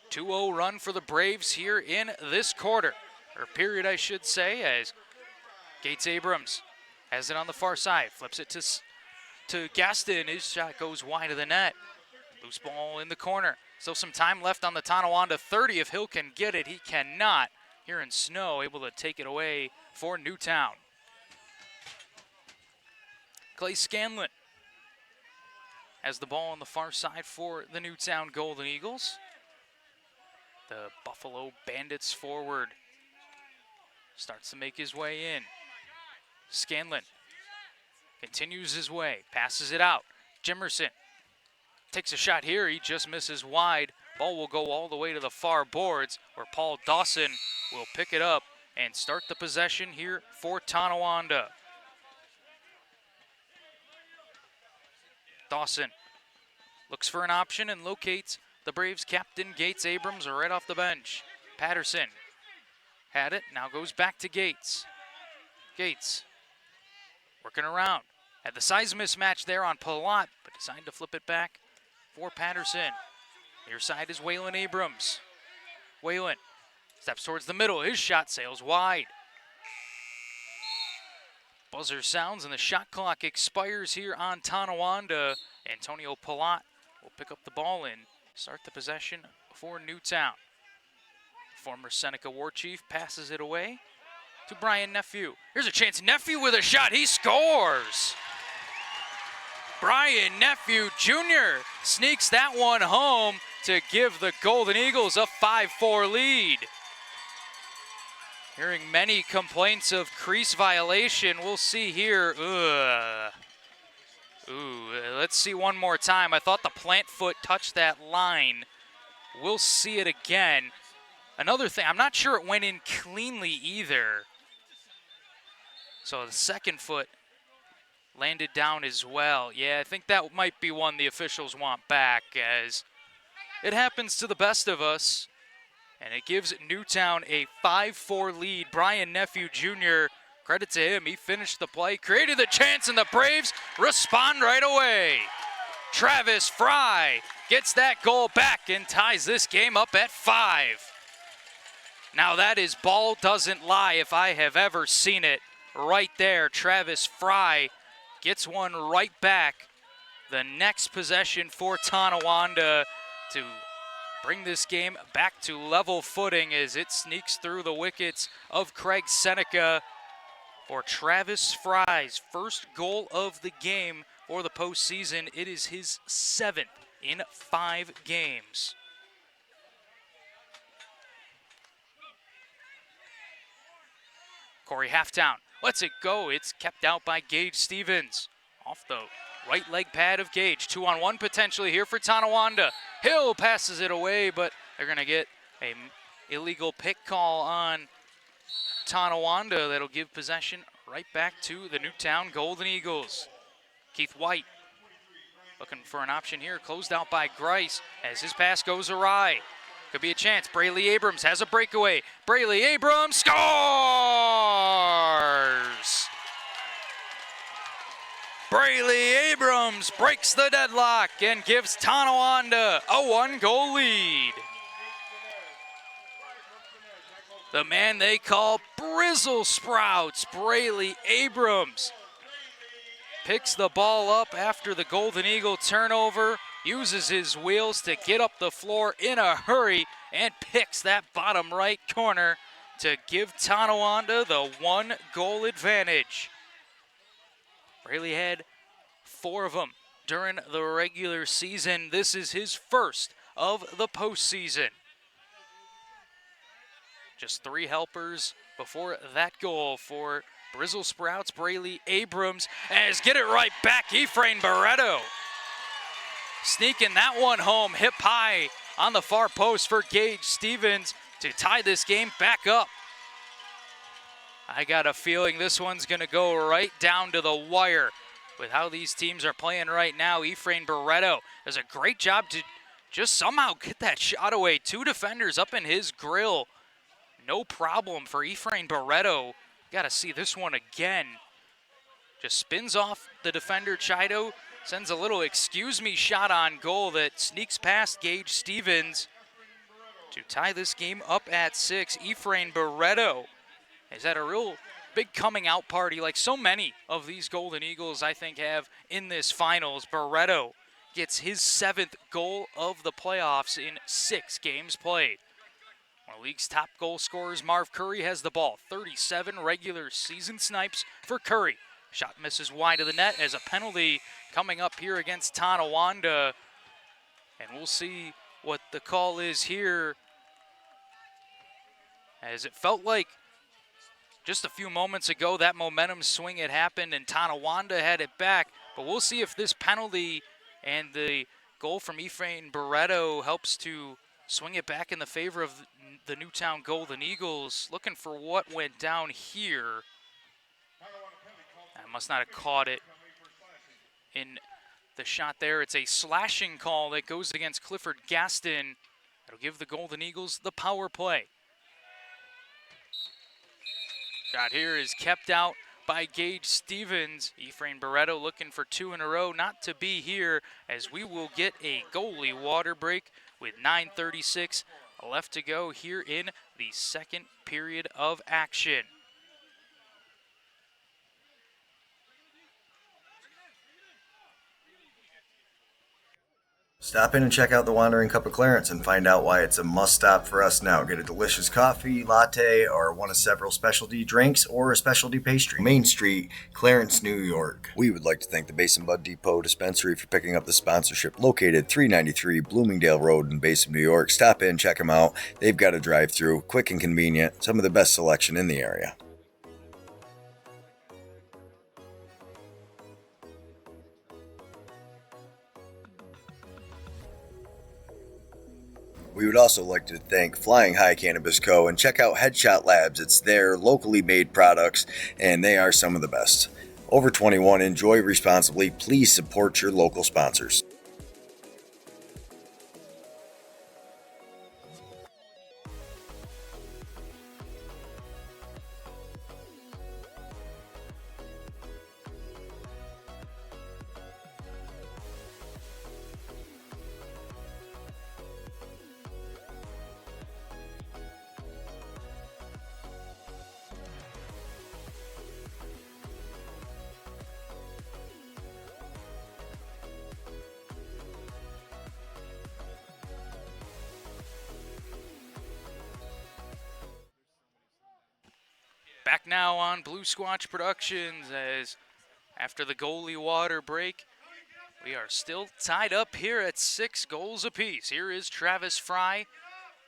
2-0 run for the Braves here in this quarter, or period I should say, as Gates Abrams has it on the far side, flips it to Gaston. His shot goes wide of the net. Loose ball in the corner. Still some time left on the Tonawanda 30. If Hill can get it, he cannot. Here in Snow, able to take it away for Newtown. Clay Scanlon has the ball on the far side for the Newtown Golden Eagles. The Buffalo Bandits forward starts to make his way in. Scanlon continues his way, passes it out. Jimerson takes a shot here. He just misses wide. Ball will go all the way to the far boards, where Paul Dawson will pick it up and start the possession here for Tonawanda. Dawson looks for an option and locates the Braves captain, Gates Abrams, right off the bench. Patterson had it, now goes back to Gates. Gates working around. Had the size mismatch there on Palat, but decided to flip it back for Patterson. Near side is Waylon Abrams. Waylon steps towards the middle. His shot sails wide. Buzzer sounds and the shot clock expires here on Tonawanda. Antonio Palat will pick up the ball and start the possession for Newtown. Former Seneca War Chief passes it away to Brian Nephew. Here's a chance. Nephew with a shot. He scores. Brian Nephew Jr. sneaks that one home to give the Golden Eagles a 5-4 lead. Hearing many complaints of crease violation. We'll see here. Let's see one more time. I thought the plant foot touched that line. We'll see it again. Another thing, I'm not sure it went in cleanly either. So the second foot landed down as well. Yeah, I think that might be one the officials want back, as it happens to the best of us. And it gives Newtown a 5-4 lead. Brian Nephew Jr., credit to him, he finished the play, created the chance, and the Braves respond right away. Travis Fry gets that goal back and ties this game up at 5. Now that is ball doesn't lie if I have ever seen it. Right there, Travis Fry gets one right back. The next possession for Tonawanda to bring this game back to level footing as it sneaks through the wickets of Craig Seneca for Travis Fry's first goal of the game for the postseason. It is his 7th in 5 games. Corey Halftown lets it go. It's kept out by Gage Stevens. Off the right leg pad of Gage. 2-on-1 potentially here for Tonawanda. Hill passes it away, but they're going to get an illegal pick call on Tonawanda that'll give possession right back to the Newtown Golden Eagles. Keith White looking for an option here. Closed out by Grice as his pass goes awry. Could be a chance. Braley Abrams has a breakaway. Braley Abrams scores! Braley Abrams breaks the deadlock and gives Tonawanda a 1-goal lead. The man they call Brizzle Sprouts, Braley Abrams, picks the ball up after the Golden Eagle turnover, uses his wheels to get up the floor in a hurry, and picks that bottom right corner to give Tonawanda the 1-goal advantage. Braley had 4 of them during the regular season. This is his first of the postseason. Just 3 helpers before that goal for Brizzle Sprouts, Braley Abrams, as get it right back, Ephraim Barreto. Sneaking that one home, hip high on the far post for Gage Stevens to tie this game back up. I got a feeling this one's gonna go right down to the wire with how these teams are playing right now. Ephraim Barreto does a great job to just somehow get that shot away. Two defenders up in his grill. No problem for Ephraim Barreto. Gotta see this one again. Just spins off the defender, Chido. Sends a little excuse me shot on goal that sneaks past Gage Stevens to tie this game up at 6. Ephraim Barreto has had a real big coming out party like so many of these Golden Eagles I think have in this finals. Barreto gets his 7th goal of the playoffs in 6 games played. One of the league's top goal scorers, Marv Curry, has the ball. 37 regular season snipes for Curry. Shot misses wide of the net as a penalty coming up here against Tonawanda. And we'll see what the call is here, as it felt like just a few moments ago that momentum swing had happened and Tonawanda had it back. But we'll see if this penalty and the goal from Ephraim Barreto helps to swing it back in the favor of the Newtown Golden Eagles. Looking for what went down here. I must not have caught it in the shot there. It's a slashing call that goes against Clifford Gaston. That'll give the Golden Eagles the power play. Shot here is kept out by Gage Stevens. Ephraim Barreto looking for 2 in a row, not to be here, as we will get a goalie water break with 9:36 left to go here in the second period of action. Stop in and check out the Wandering Cup of Clarence and find out why it's a must-stop for us now. Get a delicious coffee, latte, or one of several specialty drinks, or a specialty pastry. Main Street, Clarence, New York. We would like to thank the Basin Bud Depot Dispensary for picking up the sponsorship. Located 393 Bloomingdale Road in Basin, New York. Stop in, check them out. They've got a drive-thru, quick and convenient, some of the best selection in the area. We would also like to thank Flying High Cannabis Co. and check out Headshot Labs. It's their locally made products, and they are some of the best. Over 21, enjoy responsibly. Please support your local sponsors. Back now on Blue Squatch Productions, as after the goalie water break, we are still tied up here at 6 goals apiece. Here is Travis Fry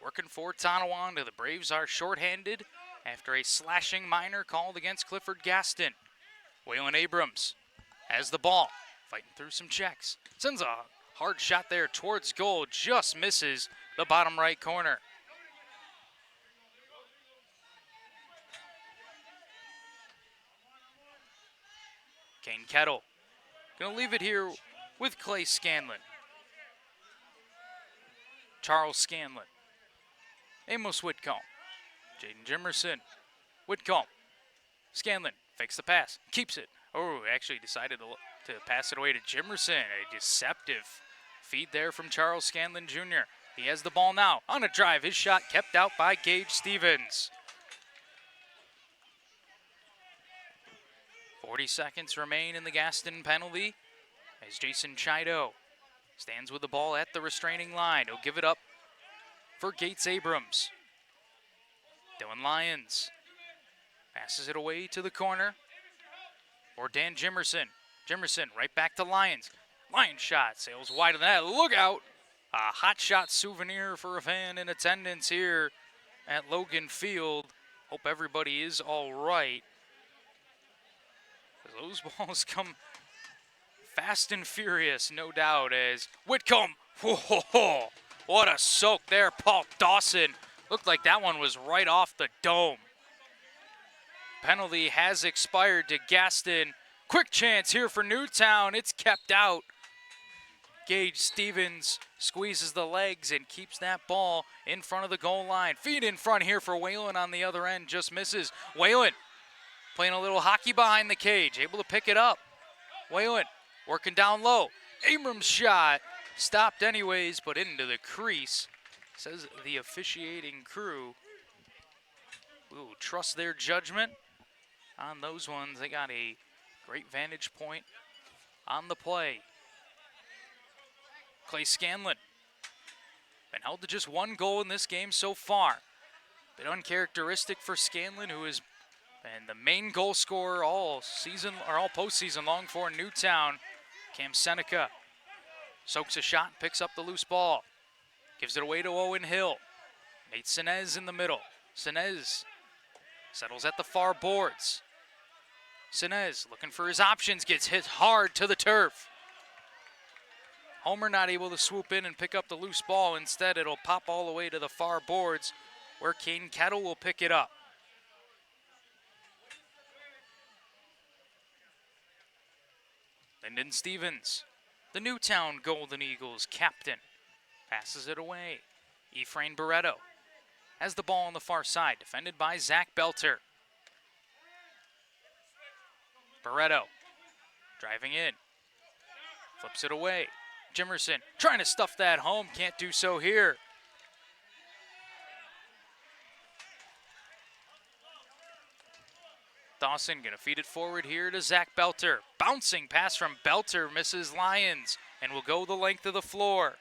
working for Tonawanda. The Braves are shorthanded after a slashing minor called against Clifford Gaston. Waylon Abrams has the ball, fighting through some checks. Sends a hard shot there towards goal, just misses the bottom right corner. Kane Kettle gonna leave it here with Clay Scanlon. Charles Scanlon. Amos Whitcomb. Jaden Jimerson. Whitcomb. Scanlon fakes the pass, keeps it. Oh, actually decided to pass it away to Jimerson. A deceptive feed there from Charles Scanlon Jr. He has the ball now on a drive. His shot kept out by Gage Stevens. 40 seconds remain in the Gaston penalty as Jason Chido stands with the ball at the restraining line. He'll give it up for Gates Abrams. Dylan Lyons passes it away to the corner for Dan Jimerson. Jimerson right back to Lyons. Lyons shot sails wide of the net. Look out! A hot shot souvenir for a fan in attendance here at Logan Field. Hope everybody is all right. those balls come fast and furious, no doubt, as Whitcomb, whoa, what a soak there. Paul Dawson, looked like that one was right off the dome. Penalty has expired to Gaston. Quick chance here for Newtown. It's kept out. Gage Stevens squeezes the legs and keeps that ball in front of the goal line. Feed in front here for Whalen on the other end, just misses. Whalen playing a little hockey behind the cage, able to pick it up. Whalen working down low. Abrams' shot stopped anyways, but into the crease. Says the officiating crew will trust their judgment on those ones. They got a great vantage point on the play. Clay Scanlon been held to just one goal in this game so far. Bit uncharacteristic for Scanlon, who has been the main goal scorer all season or all postseason long for Newtown. Cam Seneca soaks a shot, picks up the loose ball, gives it away to Owen Hill. Nate Sinez in the middle. Sinez settles at the far boards. Sinez looking for his options, gets hit hard to the turf. Homer not able to swoop in and pick up the loose ball. Instead, it'll pop all the way to the far boards where Kane Kettle will pick it up. Lyndon Stevens, the Newtown Golden Eagles captain, passes it away. Ephraim Barreto has the ball on the far side, defended by Zach Belter. Barreto driving in, flips it away. Jimerson trying to stuff that home, can't do so here. Dawson gonna feed it forward here to Zach Belter. Bouncing pass from Belter, misses Lyons, and will go the length of the floor.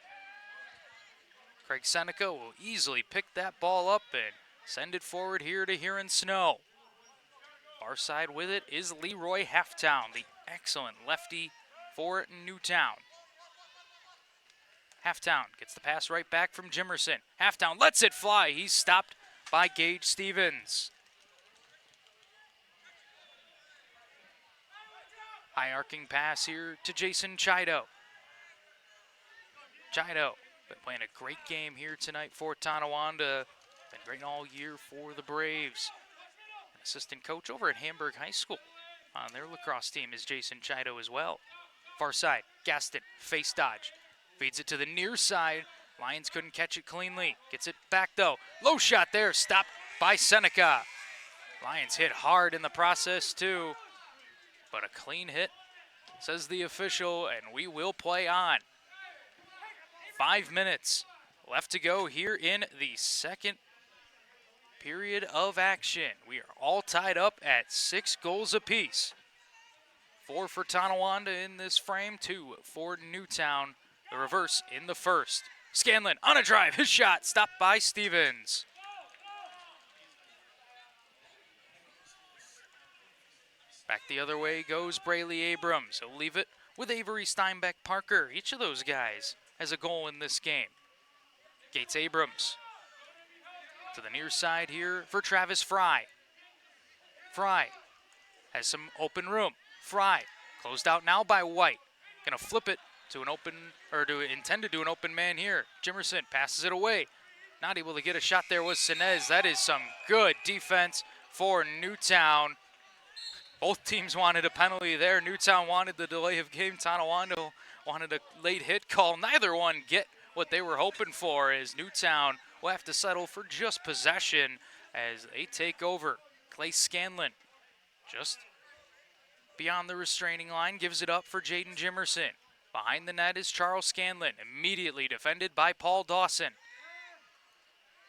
Craig Seneca will easily pick that ball up and send it forward here to Huron Snow. Far side with it is Leroy Halftown, the excellent lefty for Newtown. Halftown gets the pass right back from Jimerson. Halftown lets it fly. He's stopped by Gage Stevens. High arcing pass here to Jason Chido. Chido been playing a great game here tonight for Tonawanda. Been great all year for the Braves. An assistant coach over at Hamburg High School on their lacrosse team is Jason Chido as well. Far side, Gaston, face dodge. Feeds it to the near side. Lions couldn't catch it cleanly. Gets it back though. Low shot there, stopped by Seneca. Lions hit hard in the process too. But a clean hit, says the official, and we will play on. 5 minutes left to go here in the second period of action. We are all tied up at 6 goals apiece. 4 for Tonawanda in this frame, 2 for Newtown. The reverse in the first. Scanlon on a drive, his shot stopped by Stevens. Back the other way goes Braley Abrams. He'll leave it with Avery Steinbeck Parker. Each of those guys has a goal in this game. Gates Abrams to the near side here for Travis Fry. Fry has some open room. Fry closed out now by White. Gonna flip it to an open, or to intend to do an open man here. Jimerson passes it away. Not able to get a shot there was Sinez. That is some good defense for Newtown. Both teams wanted a penalty there. Newtown wanted the delay of game. Tonawanda wanted a late hit call. Neither one get what they were hoping for, as Newtown will have to settle for just possession as they take over. Clay Scanlon just beyond the restraining line, gives it up for Jaden Jimerson. Behind the net is Charles Scanlon, immediately defended by Paul Dawson.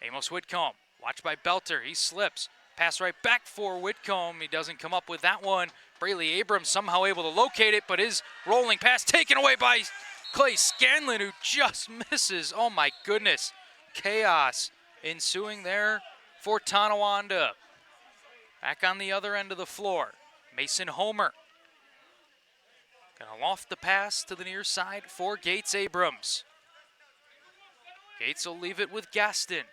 Amos Whitcomb, watched by Belter, he slips. Pass right back for Whitcomb, he doesn't come up with that one. Braley Abrams somehow able to locate it, but his rolling pass taken away by Clay Scanlon, who just misses. Oh my goodness, chaos ensuing there for Tonawanda. Back on the other end of the floor, Mason Homer. Gonna loft the pass to the near side for Gates Abrams. Gates will leave it with Gaston.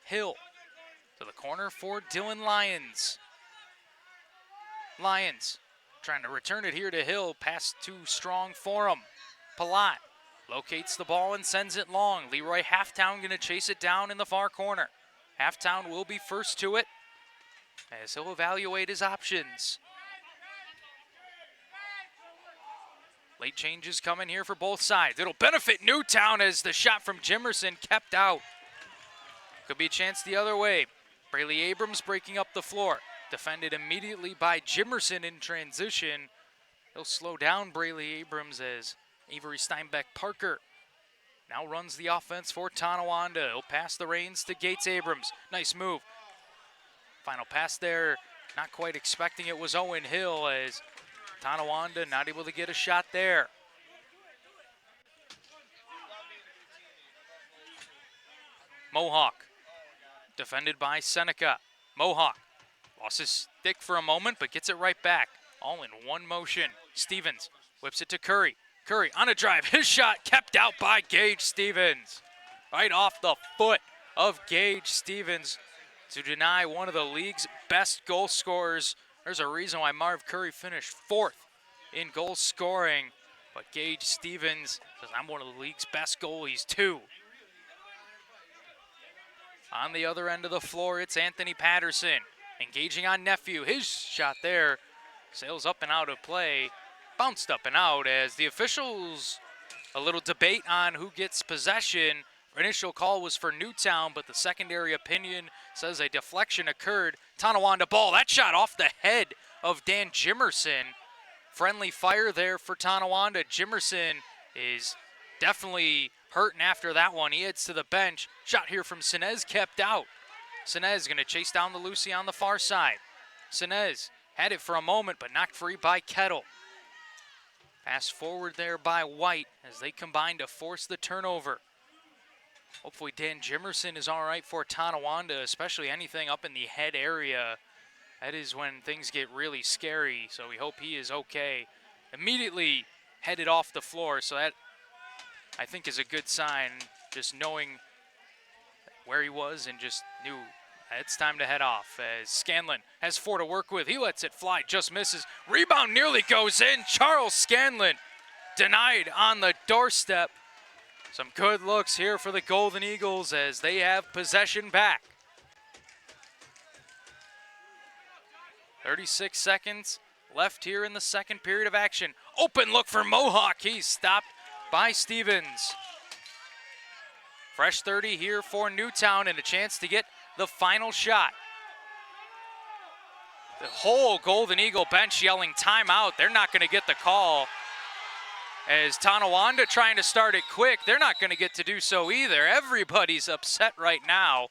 Hill to the corner for Dylan Lyons. Lyons Trying to return it here to Hill. Pass too strong for him. Palat locates the ball and sends it long. Leroy Halftown going to chase it down in the far corner. Halftown will be first to it as he'll evaluate his options. Late changes coming here for both sides. It'll benefit Newtown as the shot from Jimerson kept out. Could be a chance the other way. Braley Abrams breaking up the floor. Defended immediately by Jimerson in transition. He'll slow down Braley Abrams as Avery Steinbeck Parker now runs the offense for Tonawanda. He'll pass the reins to Gates Abrams. Nice move. Final pass there, not quite expecting it, was Owen Hill as Tonawanda not able to get a shot there. Mohawk, defended by Seneca. Mohawk lost his stick for a moment, but gets it right back. All in one motion. Stevens whips it to Curry. Curry on a drive. His shot kept out by Gage Stevens. Right off the foot of Gage Stevens to deny one of the league's best goal scorers. There's a reason why Marv Curry finished 4th in goal scoring, but Gage Stevens says, I'm one of the league's best goalies too. On the other end of the floor, it's Anthony Patterson engaging on Nephew. His shot there sails up and out of play, bounced up and out as the officials, a little debate on who gets possession. Initial call was for Newtown, but the secondary opinion says a deflection occurred. Tonawanda ball, that shot off the head of Dan Jimerson. Friendly fire there for Tonawanda. Jimerson is definitely hurting after that one. He heads to the bench. Shot here from Sinez kept out. Sinez going to chase down the Lucy on the far side. Sinez had it for a moment, but knocked free by Kettle. Pass forward there by White as they combine to force the turnover. Hopefully Dan Jimerson is all right for Tonawanda, especially anything up in the head area. That is when things get really scary, so we hope he is okay. Immediately headed off the floor, so that I think is a good sign, just knowing where he was and just knew it's time to head off. As Scanlon has 4 to work with, he lets it fly, just misses. Rebound nearly goes in. Charles Scanlon denied on the doorstep. Some good looks here for the Golden Eagles as they have possession back. 36 seconds left here in the second period of action. Open look for Mohawk. He's stopped by Stevens. Fresh 30 here for Newtown and a chance to get the final shot. The whole Golden Eagle bench yelling timeout. They're not going to get the call. As Tonawanda trying to start it quick, they're not going to get to do so either. Everybody's upset right now.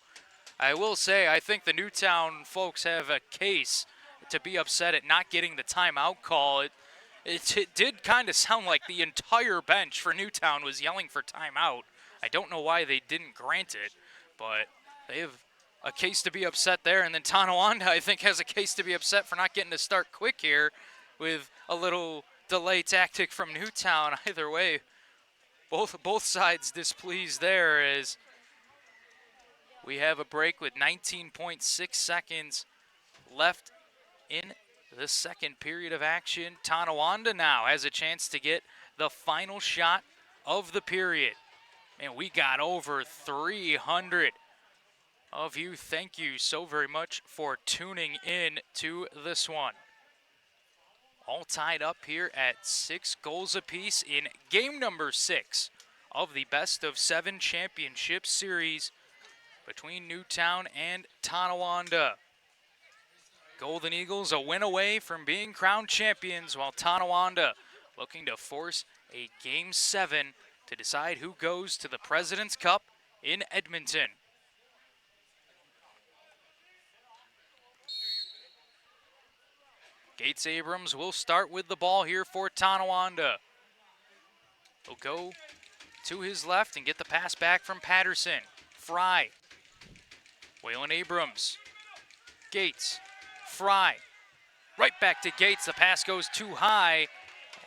I will say, I think the Newtown folks have a case to be upset at not getting the timeout call. It did kind of sound like the entire bench for Newtown was yelling for timeout. I don't know why they didn't grant it, but they have a case to be upset there. And then Tonawanda, I think, has a case to be upset for not getting to start quick here with a little delay tactic from Newtown. Either way, both sides displeased there as we have a break with 19.6 seconds left in the second period of action. Tonawanda now has a chance to get the final shot of the period. And we got over 300 of you. Thank you so very much for tuning in to this one. All tied up here at 6 goals apiece in game number 6 of the Best of 7 Championship Series between Newtown and Tonawanda. Golden Eagles a win away from being crowned champions, while Tonawanda looking to force a Game 7 to decide who goes to the President's Cup in Edmonton. Gates Abrams will start with the ball here for Tonawanda. He'll go to his left and get the pass back from Patterson. Fry. Waylon Abrams. Gates. Fry. Right back to Gates. The pass goes too high,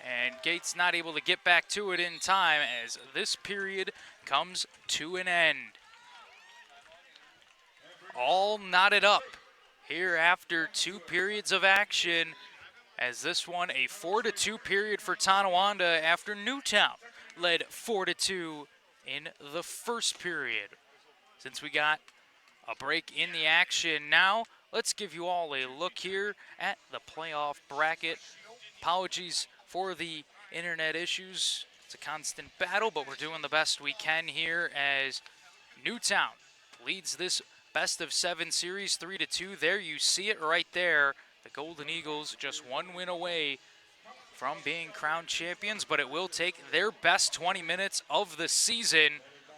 and Gates not able to get back to it in time as this period comes to an end. All knotted up here after 2 periods of action as this one a 4-2 period for Tonawanda after Newtown led 4-2 in the first period. Since we got a break in the action now, let's give you all a look here at the playoff bracket. Apologies for the internet issues. It's a constant battle, but we're doing the best we can here as Newtown leads this best-of-7 series 3-2. There you see it right there. The Golden Eagles just one win away from being crowned champions, but it will take their best 20 minutes of the season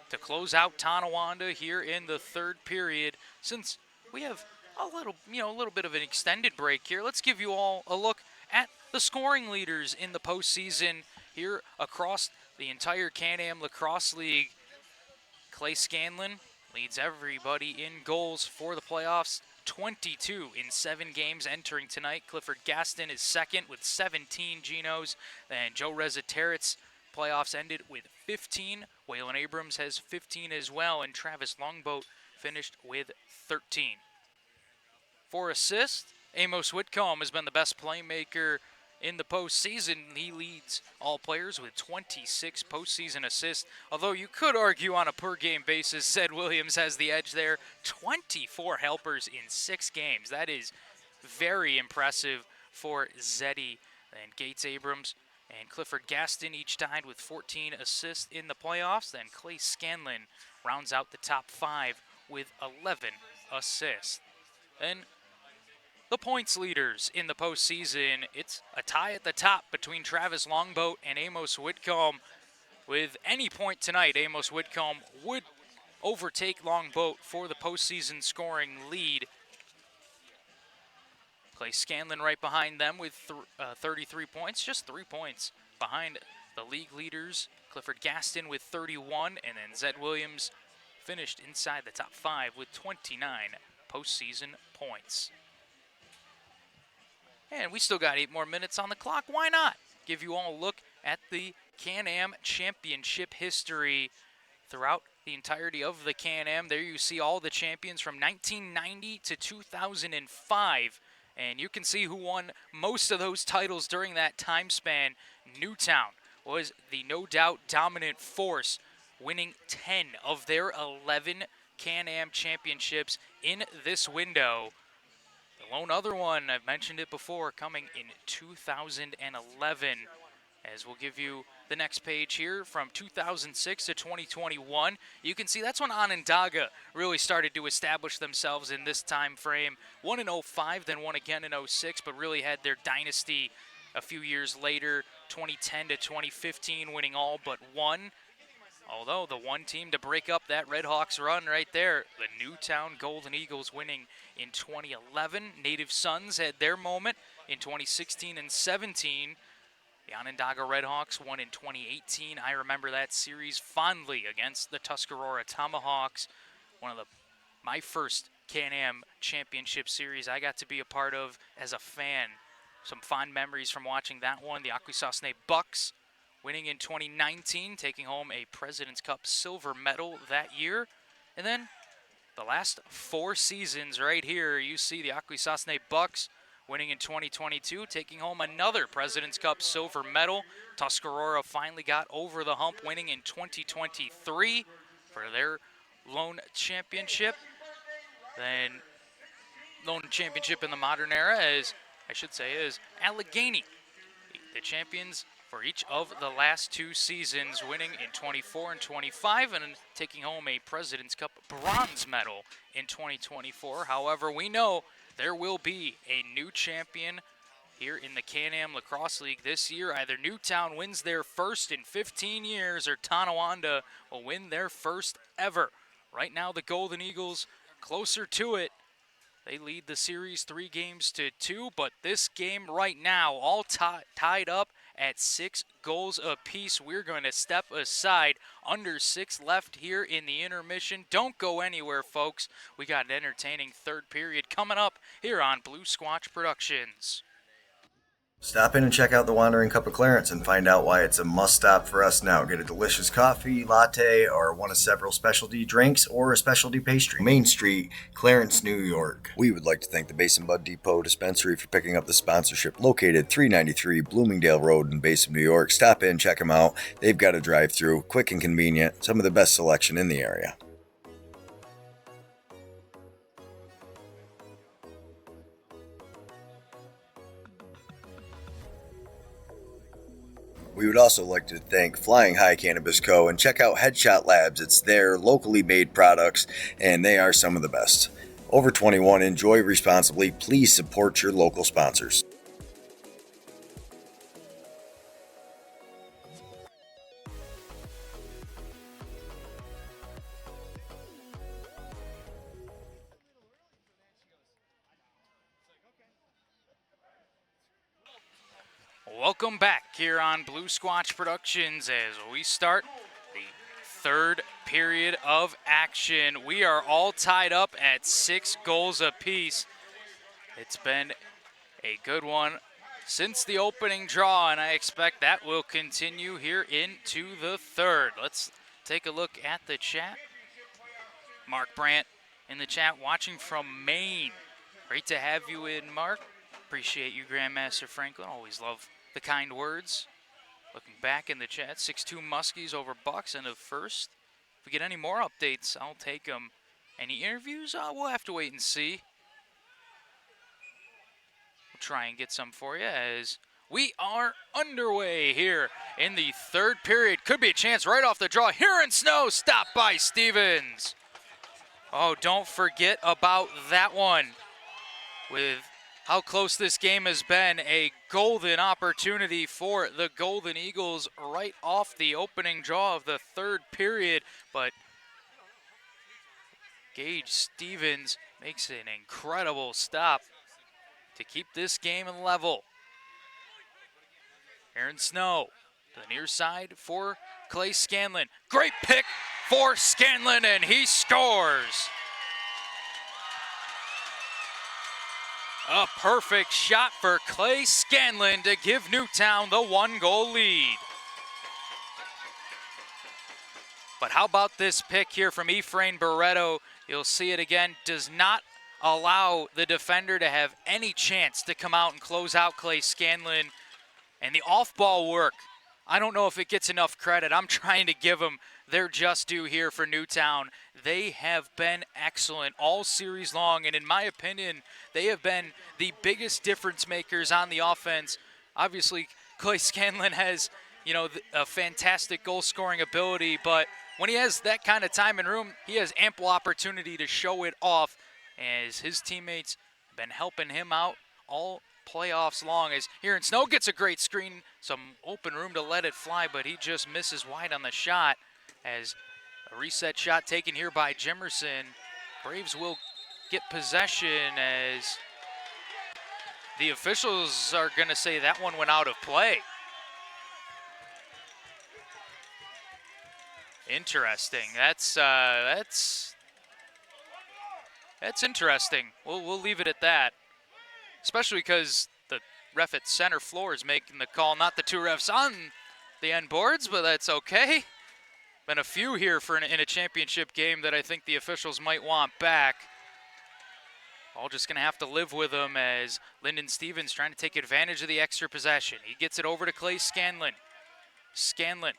to close out Tonawanda here in the third period. Since we have a little bit of an extended break here, let's give you all a look at the scoring leaders in the postseason here across the entire Can-Am Lacrosse League. Clay Scanlon leads everybody in goals for the playoffs, 22 in 7 games entering tonight. Clifford Gaston is second with 17 Genos. Then Joe Rezaterit's playoffs ended with 15. Waylon Abrams has 15 as well, and Travis Longboat finished with 13. For assists, Amos Whitcomb has been the best playmaker in the postseason. He leads all players with 26 postseason assists, although you could argue on a per-game basis, Zed Williams has the edge there. 24 helpers in 6 games. That is very impressive for Zeddy. And Gates Abrams and Clifford Gaston each tied with 14 assists in the playoffs. Then Clay Scanlon rounds out the top 5 with 11 assists. Then the points leaders in the postseason, it's a tie at the top between Travis Longboat and Amos Whitcomb. With any point tonight, Amos Whitcomb would overtake Longboat for the postseason scoring lead. Clay Scanlon right behind them with 33 points, just 3 points behind the league leaders. Clifford Gaston with 31, and then Zed Williams finished inside the top 5 with 29 postseason points. And we still got 8 more minutes on the clock. Why not give you all a look at the Can-Am Championship history throughout the entirety of the Can-Am. There you see all the champions from 1990 to 2005. And you can see who won most of those titles during that time span. Newtown was the no doubt dominant force, winning 10 of their 11 Can-Am championships in this window. The lone other one, I've mentioned it before, coming in 2011. As we'll give you the next page here from 2006 to 2021. You can see that's when Onondaga really started to establish themselves in this time frame. Won in 05, then won again in 06, but really had their dynasty a few years later, 2010 to 2015, winning all but one. Although the one team to break up that Red Hawks run right there, the Newtown Golden Eagles winning in 2011. Native Sons had their moment in 2016 and 17. The Onondaga Red Hawks won in 2018. I remember that series fondly against the Tuscarora Tomahawks. One of my first Can-Am championship series I got to be a part of as a fan. Some fond memories from watching that one. The Haudenosaunee Bucks winning in 2019, taking home a President's Cup silver medal that year. And then the last 4 seasons right here, you see the Haudenosaunee Bucks winning in 2022, taking home another President's Cup silver medal. Tuscarora finally got over the hump, winning in 2023 for their lone championship. Then lone championship in the modern era is Allegheny, the champions for each of the last 2 seasons, winning in 24 and 25 and taking home a President's Cup bronze medal in 2024. However, we know there will be a new champion here in the Can-Am Lacrosse League this year. Either Newtown wins their first in 15 years or Tonawanda will win their first ever. Right now, the Golden Eagles closer to it. They lead the series 3-2, but this game right now all tied up at 6 goals apiece. We're going to step aside. Under 6 left here in the intermission. Don't go anywhere, folks. We got an entertaining third period coming up here on Blue Squatch Productions. Stop in and check out the Wandering Cup of Clarence and find out why it's a must-stop for us now. Get a delicious coffee, latte, or one of several specialty drinks or a specialty pastry. Main Street, Clarence, New York. We would like to thank the Basin Bud Depot Dispensary for picking up the sponsorship. Located 393 Bloomingdale Road in Basin, New York. Stop in, check them out. They've got a drive-thru, quick and convenient, some of the best selection in the area. We would also like to thank Flying High Cannabis Co. and check out Headshot Labs. It's their locally made products, and they are some of the best. Over 21, enjoy responsibly. Please support your local sponsors. Welcome back here on Blue Squatch Productions as we start the third period of action. We are all tied up at 6 goals apiece. It's been a good one since the opening draw, and I expect that will continue here into the third. Let's take a look at the chat. Mark Brandt in the chat watching from Maine. Great to have you in, Mark. Appreciate you, Grandmaster Franklin. Always love the kind words. Looking back in the chat, 6-2 Muskies over Bucks in the first. If we get any more updates, I'll take them. Any interviews? We'll have to wait and see. We'll try and get some for you as we are underway here in the third period. Could be a chance right off the draw. Here in Snow, stopped by Stevens. Oh, don't forget about that one. With how close this game has been, a golden opportunity for the Golden Eagles right off the opening draw of the third period. But Gage Stevens makes an incredible stop to keep this game level. Aaron Snow to the near side for Clay Scanlon. Great pick for Scanlon, and he scores. A perfect shot for Clay Scanlon to give Newtown the 1-goal lead. But how about this pick here from Ephraim Barreto? You'll see it again. Does not allow the defender to have any chance to come out and close out Clay Scanlon. And the off-ball work, I don't know if it gets enough credit. I'm trying to give them their just due here for Newtown. They have been excellent all series long, and in my opinion, they have been the biggest difference makers on the offense. Obviously, Clay Scanlon has, a fantastic goal-scoring ability, but when he has that kind of time and room, he has ample opportunity to show it off, as his teammates have been helping him out all playoffs long. As here in Snow gets a great screen, some open room to let it fly, but he just misses wide on the shot. As a reset shot taken here by Jimerson. Braves will get possession as the officials are going to say that one went out of play. Interesting. That's interesting. We'll leave it at that. Especially because the ref at center floor is making the call, not the two refs on the end boards, but that's okay. Been a few here in a championship game that I think the officials might want back. All just going to have to live with them as Lyndon Stevens trying to take advantage of the extra possession. He gets it over to Clay Scanlon. Scanlon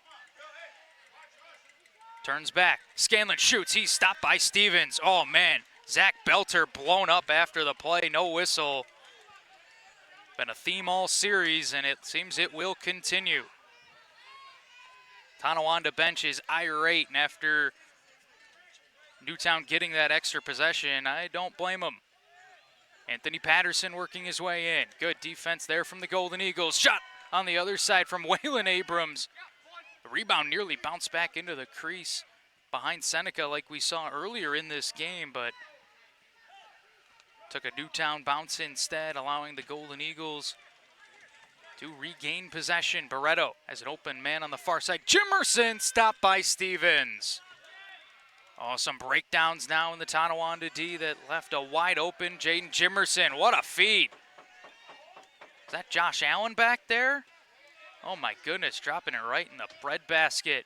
turns back. Scanlon shoots. He's stopped by Stevens. Oh, man. Zach Belter blown up after the play. No whistle. Been a theme all series, and it seems it will continue. Tonawanda bench is irate, and after Newtown getting that extra possession, I don't blame him. Anthony Patterson working his way in. Good defense there from the Golden Eagles. Shot on the other side from Waylon Abrams. The rebound nearly bounced back into the crease behind Seneca like we saw earlier in this game, but took a Newtown bounce instead, allowing the Golden Eagles to regain possession. Barreto has an open man on the far side. Jimerson stopped by Stevens. Oh, some breakdowns now in the Tonawanda D that left a wide open Jaden Jimerson. What a feed. Is that Josh Allen back there? Oh my goodness, dropping it right in the breadbasket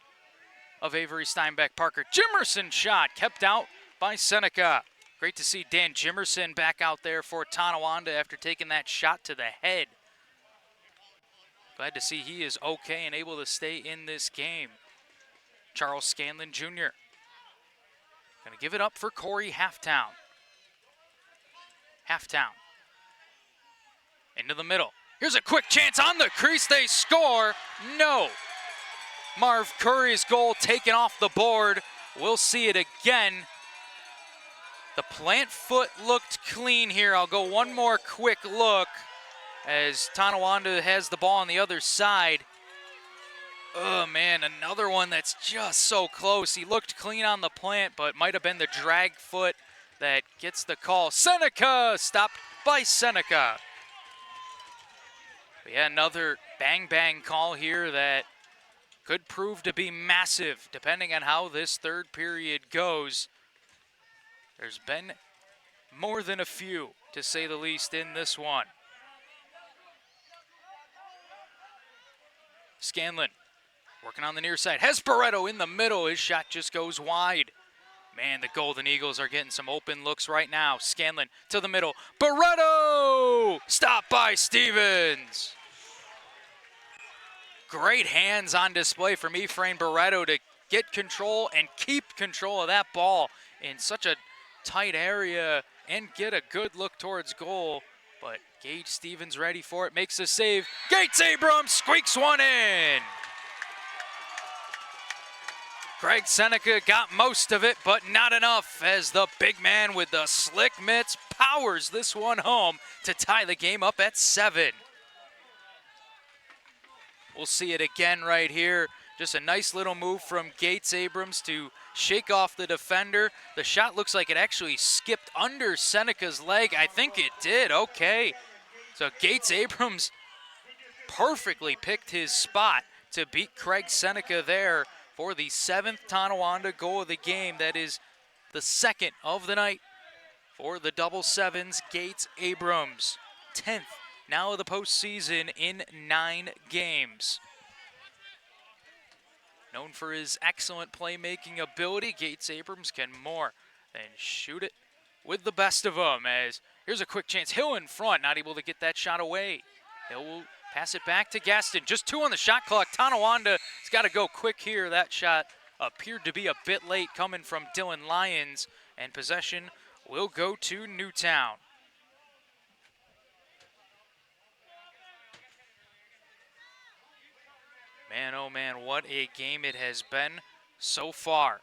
of Avery Steinbeck Parker. Jimerson shot kept out by Seneca. Great to see Dan Jimerson back out there for Tonawanda after taking that shot to the head. Glad to see he is okay and able to stay in this game. Charles Scanlon Jr. Gonna give it up for Corey Halftown. Halftown. Into the middle. Here's a quick chance on the crease. They score. No. Marv Curry's goal taken off the board. We'll see it again. The plant foot looked clean here. I'll go one more quick look as Tonawanda has the ball on the other side. Oh man, another one that's just so close. He looked clean on the plant, but might have been the drag foot that gets the call. Seneca stopped by Seneca. But yeah, another bang call here that could prove to be massive depending on how this third period goes. There's been more than a few, to say the least, in this one. Scanlon working on the near side. Has Barreto in the middle. His shot just goes wide. Man, the Golden Eagles are getting some open looks right now. Scanlon to the middle. Barreto! Stopped by Stevens. Great hands on display from Ephraim Barreto to get control and keep control of that ball in such a tight area and get a good look towards goal. But Gage Stevens ready for it, makes a save. Gates Abrams squeaks one in. Greg Seneca got most of it, but not enough as the big man with the slick mitts powers this one home to tie the game up at 7. We'll see it again right here. Just a nice little move from Gates Abrams to shake off the defender. The shot looks like it actually skipped under Seneca's leg. I think it did. Okay. So Gates Abrams perfectly picked his spot to beat Craig Seneca there for the 7th Tonawanda goal of the game. That is the 2nd of the night for the double sevens. Gates Abrams, 10th now of the postseason in 9 games. Known for his excellent playmaking ability, Gates Abrams can more than shoot it with the best of them. As here's a quick chance. Hill in front, not able to get that shot away. Hill will pass it back to Gaston. Just 2 on the shot clock. Tonawanda has got to go quick here. That shot appeared to be a bit late coming from Dylan Lyons, and possession will go to Newtown. Man, oh man, what a game it has been so far.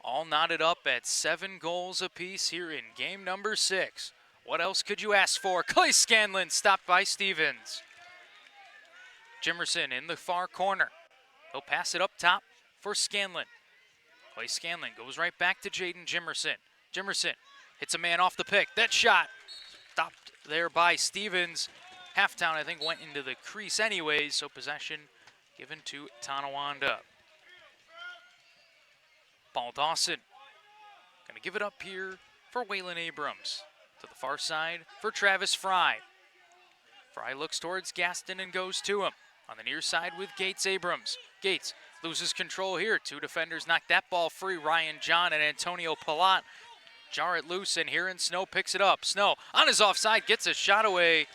All knotted up at 7 goals apiece here in game number 6. What else could you ask for? Clay Scanlon stopped by Stevens. Jimerson in the far corner. He'll pass it up top for Scanlon. Clay Scanlon goes right back to Jaden Jimerson. Jimerson hits a man off the pick. That shot stopped there by Stevens. Halftown, I think, went into the crease anyways, so possession given to Tonawanda. Paul Dawson gonna give it up here for Waylon Abrams. To the far side for Travis Fry. Fry looks towards Gaston and goes to him. On the near side with Gates Abrams. Gates loses control here. 2 defenders knock that ball free. Ryan John and Antonio Palat jar it loose, and here in Snow picks it up. Snow on his offside gets a shot away,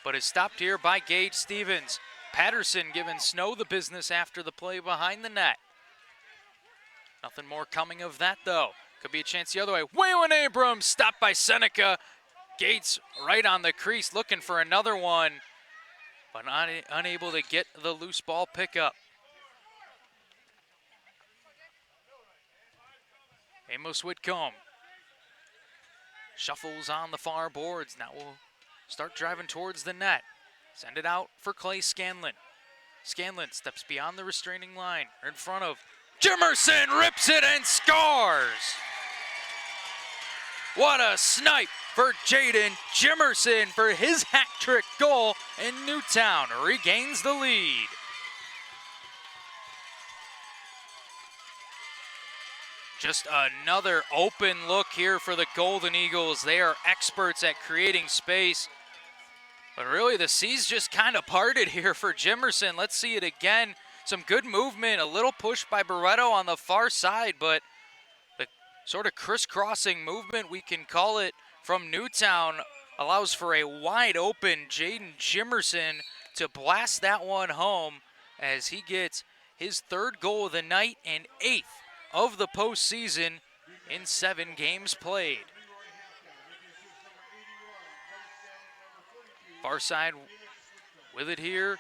but is stopped here by Gage Stevens. Patterson giving Snow the business after the play behind the net. Nothing more coming of that, though. Could be a chance the other way. Waylon Abrams stopped by Seneca. Gates right on the crease looking for another one, but unable to get the loose ball pickup. Amos Whitcomb shuffles on the far boards. Now we'll start driving towards the net. Send it out for Clay Scanlon. Scanlon steps beyond the restraining line. In front of Jimerson, rips it and scores! What a snipe for Jaden Jimerson for his hat-trick goal, and Newtown regains the lead. Just another open look here for the Golden Eagles. They are experts at creating space. But really, the seas just kind of parted here for Jimerson. Let's see it again. Some good movement, a little push by Barreto on the far side, but the sort of crisscrossing movement, we can call it, from Newtown allows for a wide open Jaden Jimerson to blast that one home as he gets his third goal of the night and 8th of the postseason in 7 games played. Far side with it here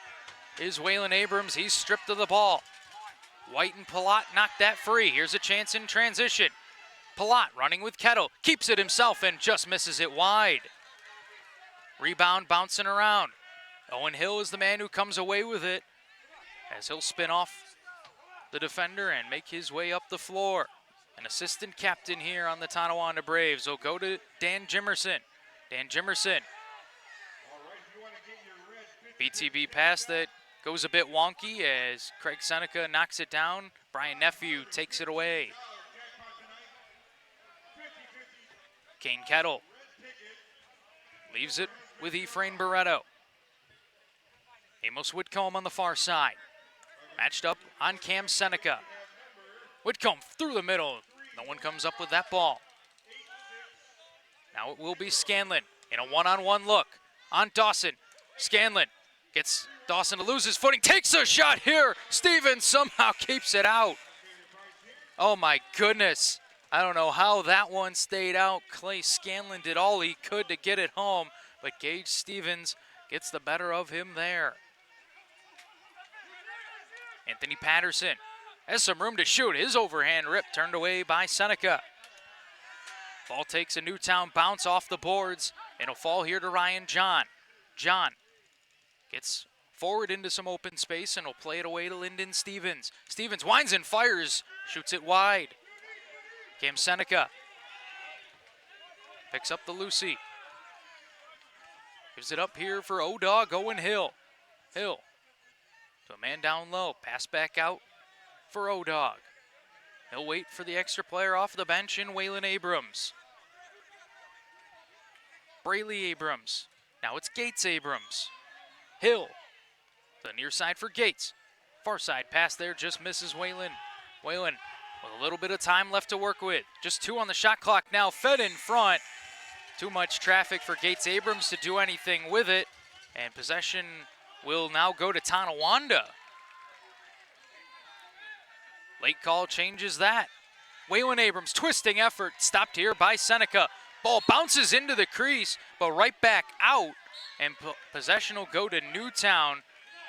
is Waylon Abrams. He's stripped of the ball. White and Palat knocked that free. Here's a chance in transition. Palat running with Kettle. Keeps it himself and just misses it wide. Rebound bouncing around. Owen Hill is the man who comes away with it as he'll spin off the defender and make his way up the floor. An assistant captain here on the Tonawanda Braves will go to Dan Jimerson. Dan Jimerson. BTB pass that goes a bit wonky as Craig Seneca knocks it down. Brian Nephew takes it away. Kane Kettle leaves it with Ephraim Barreto. Amos Whitcomb on the far side. Matched up on Cam Seneca. Whitcomb through the middle. No one comes up with that ball. Now it will be Scanlon in a one-on-one look on Dawson. Scanlon gets Dawson to lose his footing. Takes a shot here. Stevens somehow keeps it out. Oh my goodness. I don't know how that one stayed out. Clay Scanlon did all he could to get it home, but Gage Stevens gets the better of him there. Anthony Patterson has some room to shoot. His overhand rip turned away by Seneca. Ball takes a Newtown bounce off the boards, and it'll fall here to Ryan John. John gets forward into some open space and will play it away to Lyndon Stevens. Stevens winds and fires, shoots it wide. Cam Seneca picks up the Lucy. Gives it up here for O-Dog, Owen Hill. Hill to a man down low. Pass back out for O-Dog. He'll wait for the extra player off the bench in Waylon Abrams. Braley Abrams. Now it's Gates Abrams. Hill. The near side for Gates. Far side pass there, just misses Waylon. Waylon with a little bit of time left to work with. Just 2 on the shot clock now, fed in front. Too much traffic for Gates Abrams to do anything with it. And possession will now go to Tonawanda. Late call changes that. Waylon Abrams, twisting effort, stopped here by Seneca. Ball bounces into the crease, but right back out. And possession will go to Newtown.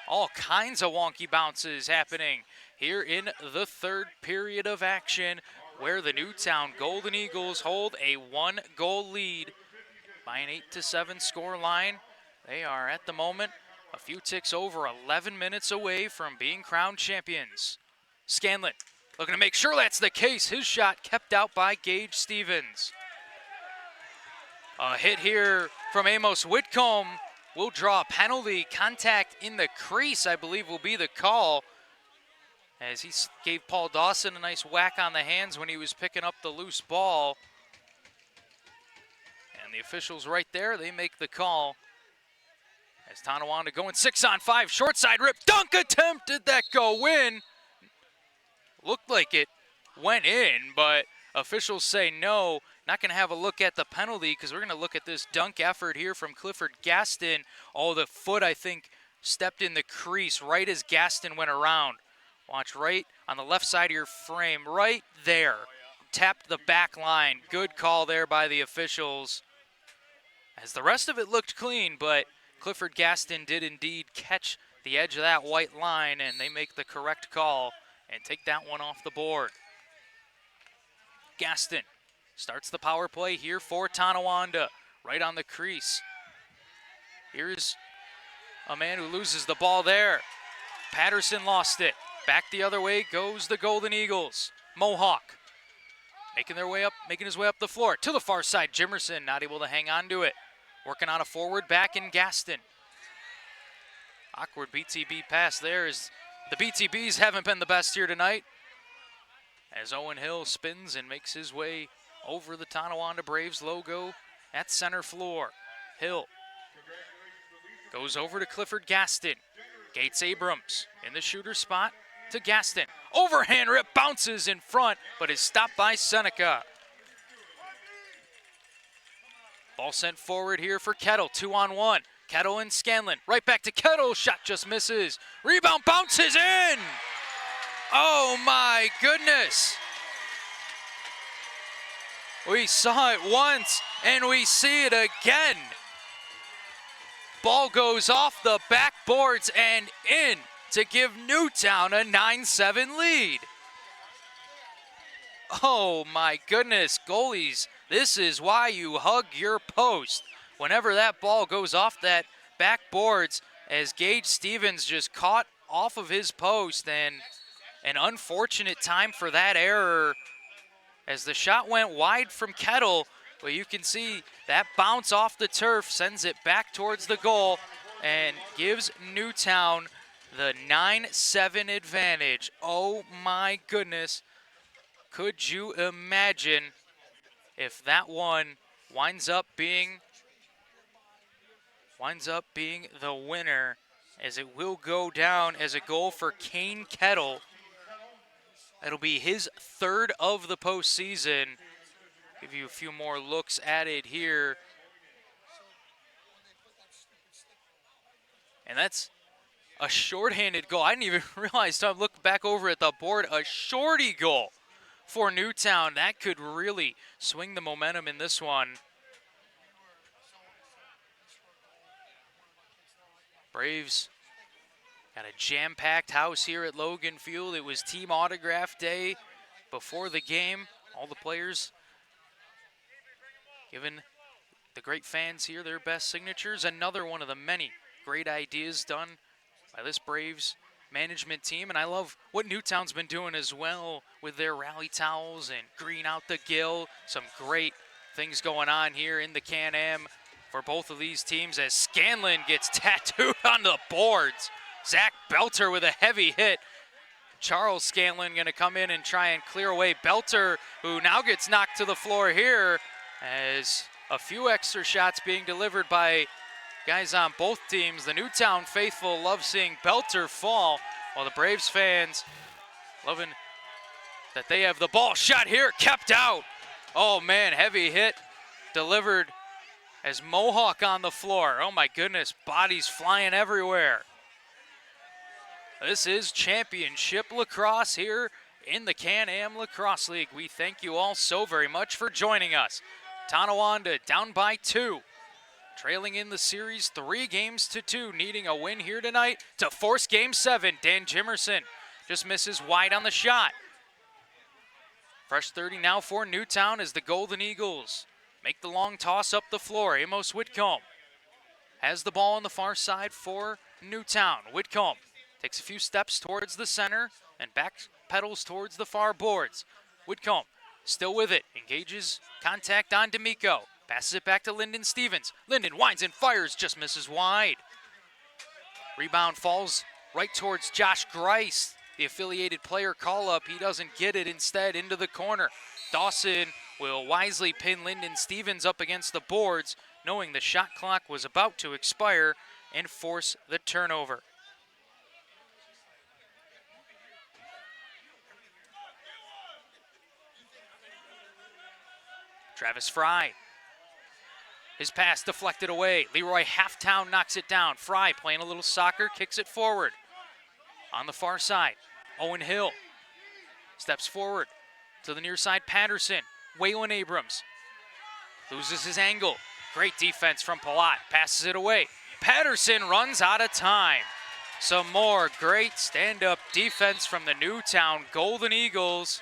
All kinds of wonky bounces happening here in the third period of action, where the Newtown Golden Eagles hold a 1-goal lead by an 8-7 score line. They are at the moment a few ticks over 11 minutes away from being crowned champions. Scanlon looking to make sure that's the case. His shot kept out by Gage Stevens. A hit here from Amos Whitcomb will draw a penalty. Contact in the crease, I believe, will be the call, as he gave Paul Dawson a nice whack on the hands when he was picking up the loose ball. And the officials right there, they make the call. As Tonawanda going 6-on-5, short side rip, dunk attempt, did that go in? Looked like it went in, but officials say no. Not going to have a look at the penalty because we're going to look at this dunk effort here from Clifford Gaston. Oh, the foot, I think, stepped in the crease right as Gaston went around. Watch right on the left side of your frame, right there. Tapped the back line. Good call there by the officials. As the rest of it looked clean, but Clifford Gaston did indeed catch the edge of that white line, and they make the correct call and take that one off the board. Gaston starts the power play here for Tonawanda, right on the crease. Here's a man who loses the ball there. Patterson lost it. Back the other way goes the Golden Eagles. Mohawk making his way up the floor. To the far side, Jimerson not able to hang on to it. Working on a forward back in Gaston. Awkward BTB pass there as the BTBs haven't been the best here tonight. As Owen Hill spins and makes his way over the Tonawanda Braves logo at center floor. Hill Goes over to Clifford Gaston. Gates Abrams in the shooter spot to Gaston. Overhand rip, bounces in front, but is stopped by Seneca. Ball sent forward here for Kettle, 2-on-1. Kettle and Scanlon, right back to Kettle, shot just misses. Rebound bounces in! Oh my goodness! We saw it once, and we see it again. Ball goes off the backboards and in to give Newtown a 9-7 lead. Oh my goodness, goalies, this is why you hug your post. Whenever that ball goes off that backboards, as Gage Stevens just caught off of his post, and an unfortunate time for that error as the shot went wide from Kettle, but you can see that bounce off the turf sends it back towards the goal and gives Newtown the 9-7 advantage. Oh my goodness. Could you imagine if that one winds up being the winner, as it will go down as a goal for Kane Kettle. It'll be his third of the postseason. Give you a few more looks at it here. And that's a shorthanded goal. I didn't even realize until I looked back over at the board, a shorty goal for Newtown. That could really swing the momentum in this one. Braves got a jam-packed house here at Logan Field. It was team autograph day before the game. All the players giving the great fans here their best signatures. Another one of the many great ideas done by this Braves management team. And I love what Newtown's been doing as well with their rally towels and green out the gill. Some great things going on here in the Can-Am for both of these teams as Scanlon gets tattooed on the boards. Zach Belter with a heavy hit. Charles Scanlon going to come in and try and clear away Belter, who now gets knocked to the floor here as a few extra shots being delivered by guys on both teams. The Newtown faithful love seeing Belter fall, while the Braves fans loving that they have the ball. Shot here, kept out. Oh man, heavy hit delivered as Mohawk on the floor. Oh my goodness, bodies flying everywhere. This is championship lacrosse here in the Can-Am Lacrosse League. We thank you all so very much for joining us. Tonawanda down by 2. Trailing in the series 3-2, needing a win here tonight to force game 7. Dan Jimerson just misses wide on the shot. Fresh 30 now for Newtown as the Golden Eagles make the long toss up the floor. Amos Whitcomb has the ball on the far side for Newtown. Whitcomb takes a few steps towards the center and back pedals towards the far boards. Whitcomb still with it, engages contact on D'Amico. Passes it back to Lyndon Stevens. Lyndon winds and fires, just misses wide. Rebound falls right towards Josh Grice, the affiliated player call-up. He doesn't get it, instead into the corner. Dawson will wisely pin Lyndon Stevens up against the boards, knowing the shot clock was about to expire, and force the turnover. Travis Fry. His pass deflected away. Leroy Halftown knocks it down. Fry playing a little soccer, kicks it forward. On the far side, Owen Hill steps forward to the near side. Patterson. Waylon Abrams loses his angle. Great defense from Palat. Passes it away. Patterson runs out of time. Some more great stand-up defense from the Newtown Golden Eagles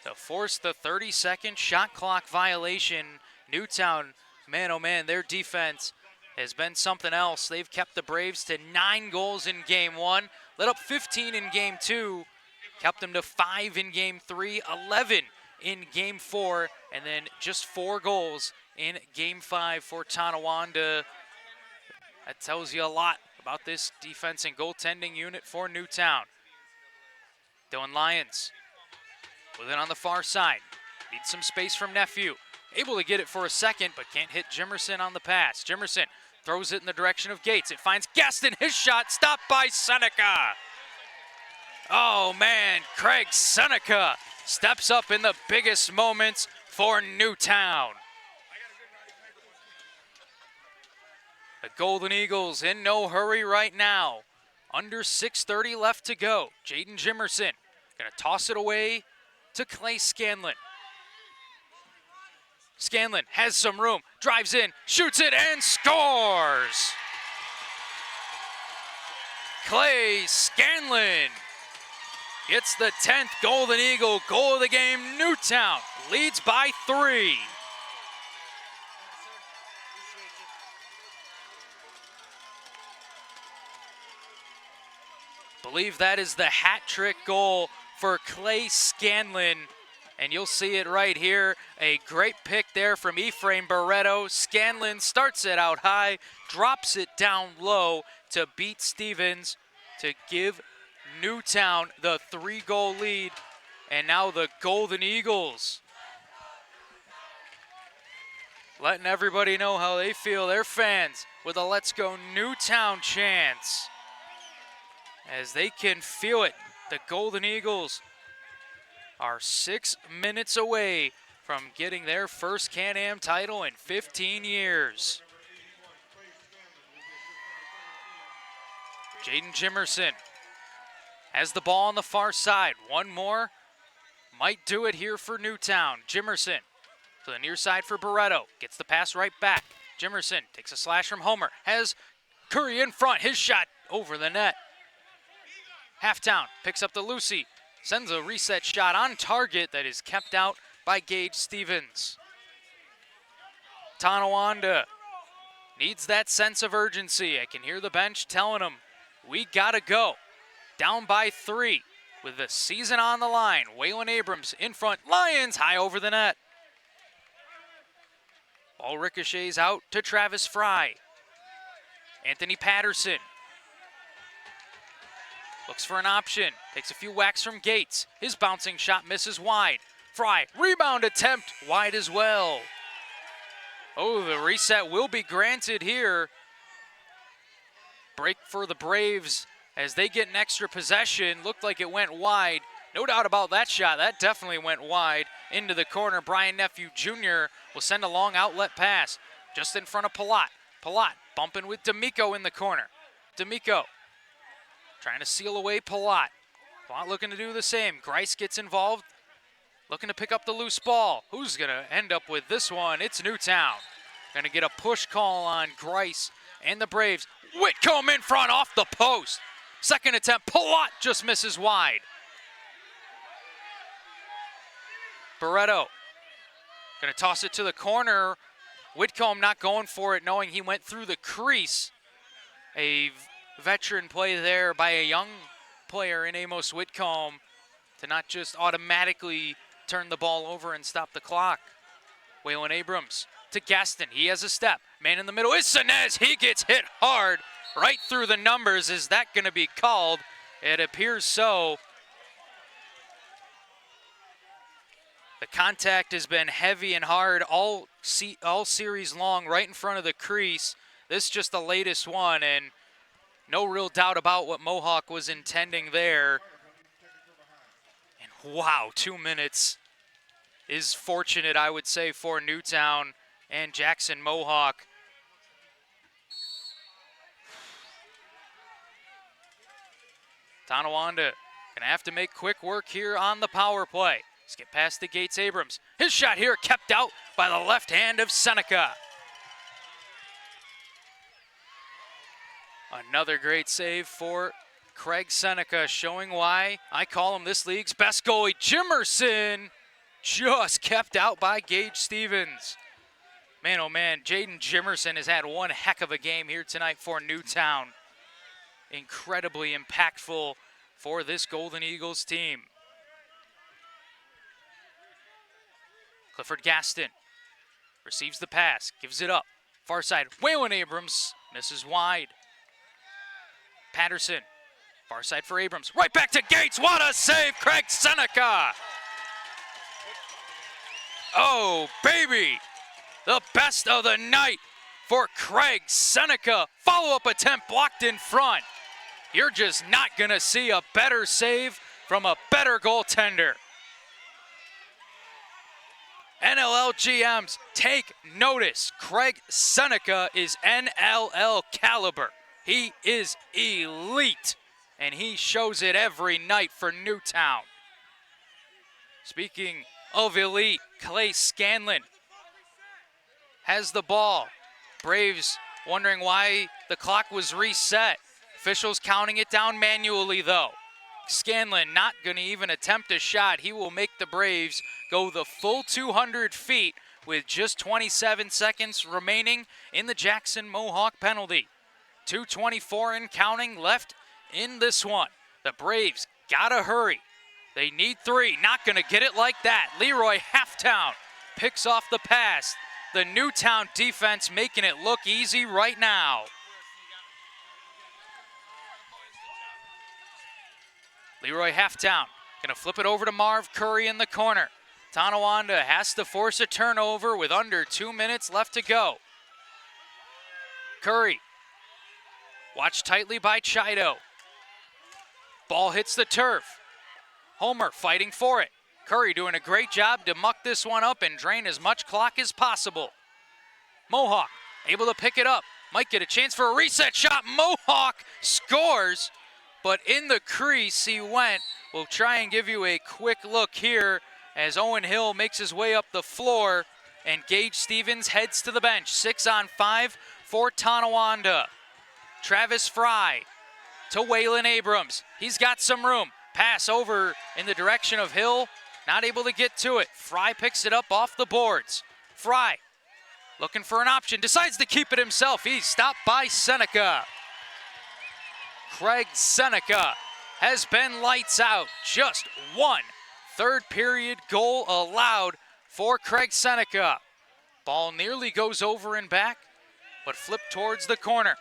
to force the 30-second shot clock violation. Newtown, man oh man, their defense has been something else. They've kept the Braves to 9 goals in game 1, let up 15 in game 2, kept them to 5 in game 3, 11 in game 4, and then just 4 goals in game 5 for Tonawanda. That tells you a lot about this defense and goaltending unit for Newtown. Dylan Lyons with it on the far side. Needs some space from Nephew. Able to get it for a second, but can't hit Jimerson on the pass. Jimerson throws it in the direction of Gates. It finds Gaston, his shot stopped by Seneca. Oh man, Craig Seneca steps up in the biggest moments for Newtown. The Golden Eagles in no hurry right now. Under 6:30 left to go. Jaden Jimerson gonna toss it away to Clay Scanlon. Scanlon has some room, drives in, shoots it, and scores! Clay Scanlon gets the 10th Golden Eagle goal of the game. Newtown leads by 3. Believe that is the hat trick goal for Clay Scanlon. And you'll see it right here. A great pick there from Ephraim Barreto. Scanlon starts it out high, drops it down low to beat Stevens to give Newtown the 3-goal lead. And now the Golden Eagles letting everybody know how they feel, their fans, with a Let's Go Newtown chants. As they can feel it, the Golden Eagles are 6 minutes away from getting their first Can-Am title in 15 years. Jaden Jimerson has the ball on the far side. One more might do it here for Newtown. Jimerson to the near side for Barreto. Gets the pass right back. Jimerson takes a slash from Homer. Has Curry in front. His shot over the net. Halftown picks up the Lucy. Sends a reset shot on target that is kept out by Gage Stevens. Tonawanda needs that sense of urgency. I can hear the bench telling them, we gotta go. Down by 3 with the season on the line. Waylon Abrams in front. Lions high over the net. Ball ricochets out to Travis Fry. Anthony Patterson looks for an option, takes a few whacks from Gates. His bouncing shot misses wide. Fry, rebound attempt, wide as well. Oh, the reset will be granted here. Break for the Braves as they get an extra possession. Looked like it went wide. No doubt about that shot. That definitely went wide into the corner. Brian Nephew Jr. will send a long outlet pass just in front of Palat. Palat bumping with D'Amico in the corner. D'Amico trying to seal away Palat. Palat looking to do the same. Grice gets involved, looking to pick up the loose ball. Who's going to end up with this one? It's Newtown. Going to get a push call on Grice and the Braves. Whitcomb in front off the post. Second attempt, Palat just misses wide. Barreto going to toss it to the corner. Whitcomb not going for it, knowing he went through the crease. A veteran play there by a young player in Amos Whitcomb to not just automatically turn the ball over and stop the clock. Waylon Abrams to Gaston. He has a step. Man in the middle is Sinez. He gets hit hard right through the numbers. Is that going to be called? It appears so. The contact has been heavy and hard all series long, right in front of the crease. This is just the latest one, and no real doubt about what Mohawk was intending there. And wow, 2 minutes is fortunate, I would say, for Newtown and Jackson Mohawk. Tonawanda gonna have to make quick work here on the power play. Let's get past the Gates Abrams. His shot here kept out by the left hand of Seneca. Another great save for Craig Seneca, showing why I call him this league's best goalie. Jimerson just kept out by Gage Stevens. Man, oh man, Jaden Jimerson has had one heck of a game here tonight for Newtown. Incredibly impactful for this Golden Eagles team. Clifford Gaston receives the pass, gives it up. Far side, Waylon Abrams misses wide. Patterson, far side for Abrams. Right back to Gates. What a save, Craig Seneca. Oh, baby. The best of the night for Craig Seneca. Follow-up attempt blocked in front. You're just not going to see a better save from a better goaltender. NLL GMs, take notice. Craig Seneca is NLL caliber. He is elite, and he shows it every night for Newtown. Speaking of elite, Clay Scanlon has the ball. Braves wondering why the clock was reset. Officials counting it down manually, though. Scanlon not going to even attempt a shot. He will make the Braves go the full 200 feet with just 27 seconds remaining in the Jackson Mohawk penalty. 2:24 and counting left in this one. The Braves gotta hurry. They need 3. Not going to get it like that. Leroy Halftown picks off the pass. The Newtown defense making it look easy right now. Leroy Halftown going to flip it over to Marv Curry in the corner. Tonawanda has to force a turnover with under 2 minutes left to go. Curry, watched tightly by Chido. Ball hits the turf. Homer fighting for it. Curry doing a great job to muck this one up and drain as much clock as possible. Mohawk able to pick it up. Might get a chance for a reset shot. Mohawk scores, but in the crease he went. We'll try and give you a quick look here as Owen Hill makes his way up the floor and Gage Stevens heads to the bench. 6-on-5 for Tonawanda. Travis Fry to Waylon Abrams. He's got some room. Pass over in the direction of Hill. Not able to get to it. Fry picks it up off the boards. Fry looking for an option. Decides to keep it himself. He's stopped by Seneca. Craig Seneca has been lights out. Just one third period goal allowed for Craig Seneca. Ball nearly goes over and back, but flipped towards the corner.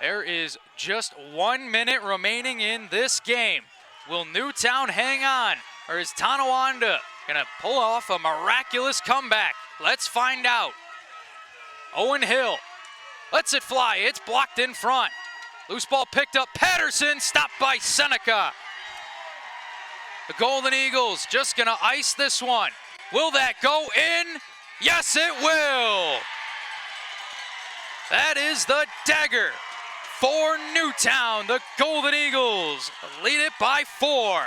There is just 1 minute remaining in this game. Will Newtown hang on, or is Tonawanda gonna pull off a miraculous comeback? Let's find out. Owen Hill lets it fly. It's blocked in front. Loose ball picked up. Patterson stopped by Seneca. The Golden Eagles just gonna ice this one. Will that go in? Yes, it will. That is the dagger for Newtown. The Golden Eagles lead it by 4.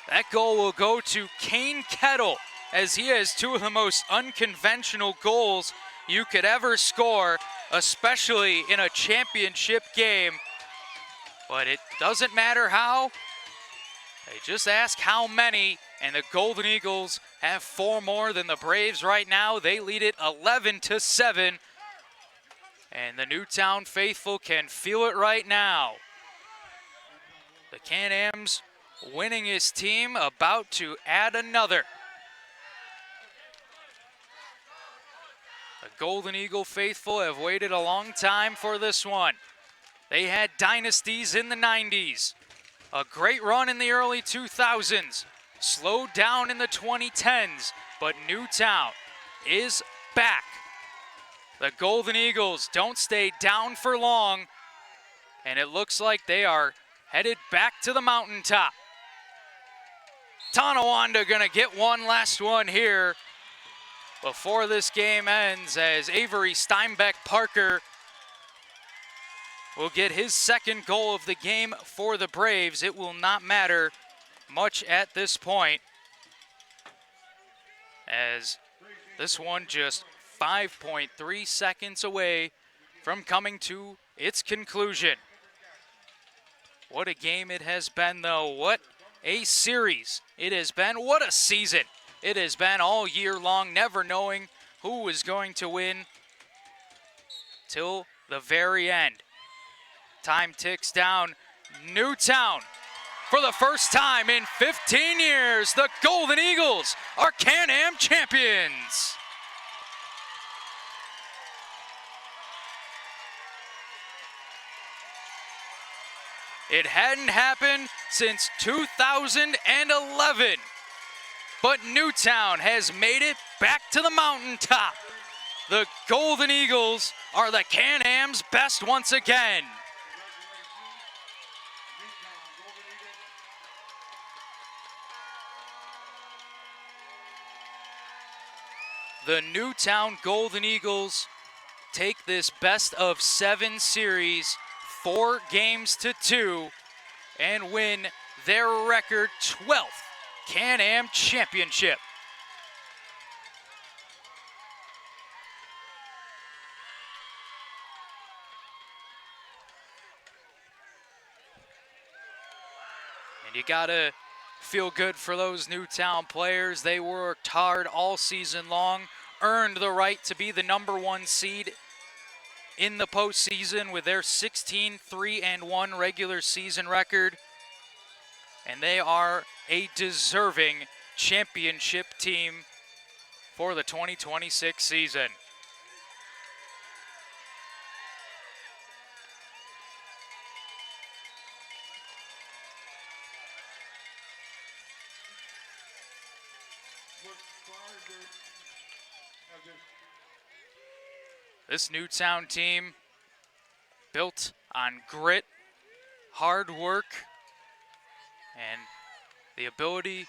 That goal will go to Kane Kettle, as he has 2 of the most unconventional goals you could ever score, especially in a championship game. But it doesn't matter how. They just ask how many, and the Golden Eagles have 4 more than the Braves right now. They lead it 11-7, and the Newtown faithful can feel it right now. The Can-Am's winningest team about to add another. The Golden Eagle faithful have waited a long time for this one. They had dynasties in the 90s, a great run in the early 2000s, slowed down in the 2010s, but Newtown is back. The Golden Eagles don't stay down for long, and it looks like they are headed back to the mountaintop. Tonawanda gonna get one last one here before this game ends, as Avery Steinbeck Parker will get his second goal of the game for the Braves. It will not matter much at this point, as this one just 5.3 seconds away from coming to its conclusion. What a game it has been, though. What a series it has been. What a season it has been all year long, never knowing who was going to win till the very end. Time ticks down. Newtown, for the first time in 15 years, the Golden Eagles are Can-Am champions. It hadn't happened since 2011. But Newtown has made it back to the mountaintop. The Golden Eagles are the Can-Am's best once again. The Newtown Golden Eagles take this best of 7 series 4 games to 2 and win their record 12th Can-Am Championship. And you gotta feel good for those Newtown players. They worked hard all season long, earned the right to be the #1 seed in the postseason with their 16-3-1 regular season record. And they are a deserving championship team for the 2026 season. This Newtown team built on grit, hard work, and the ability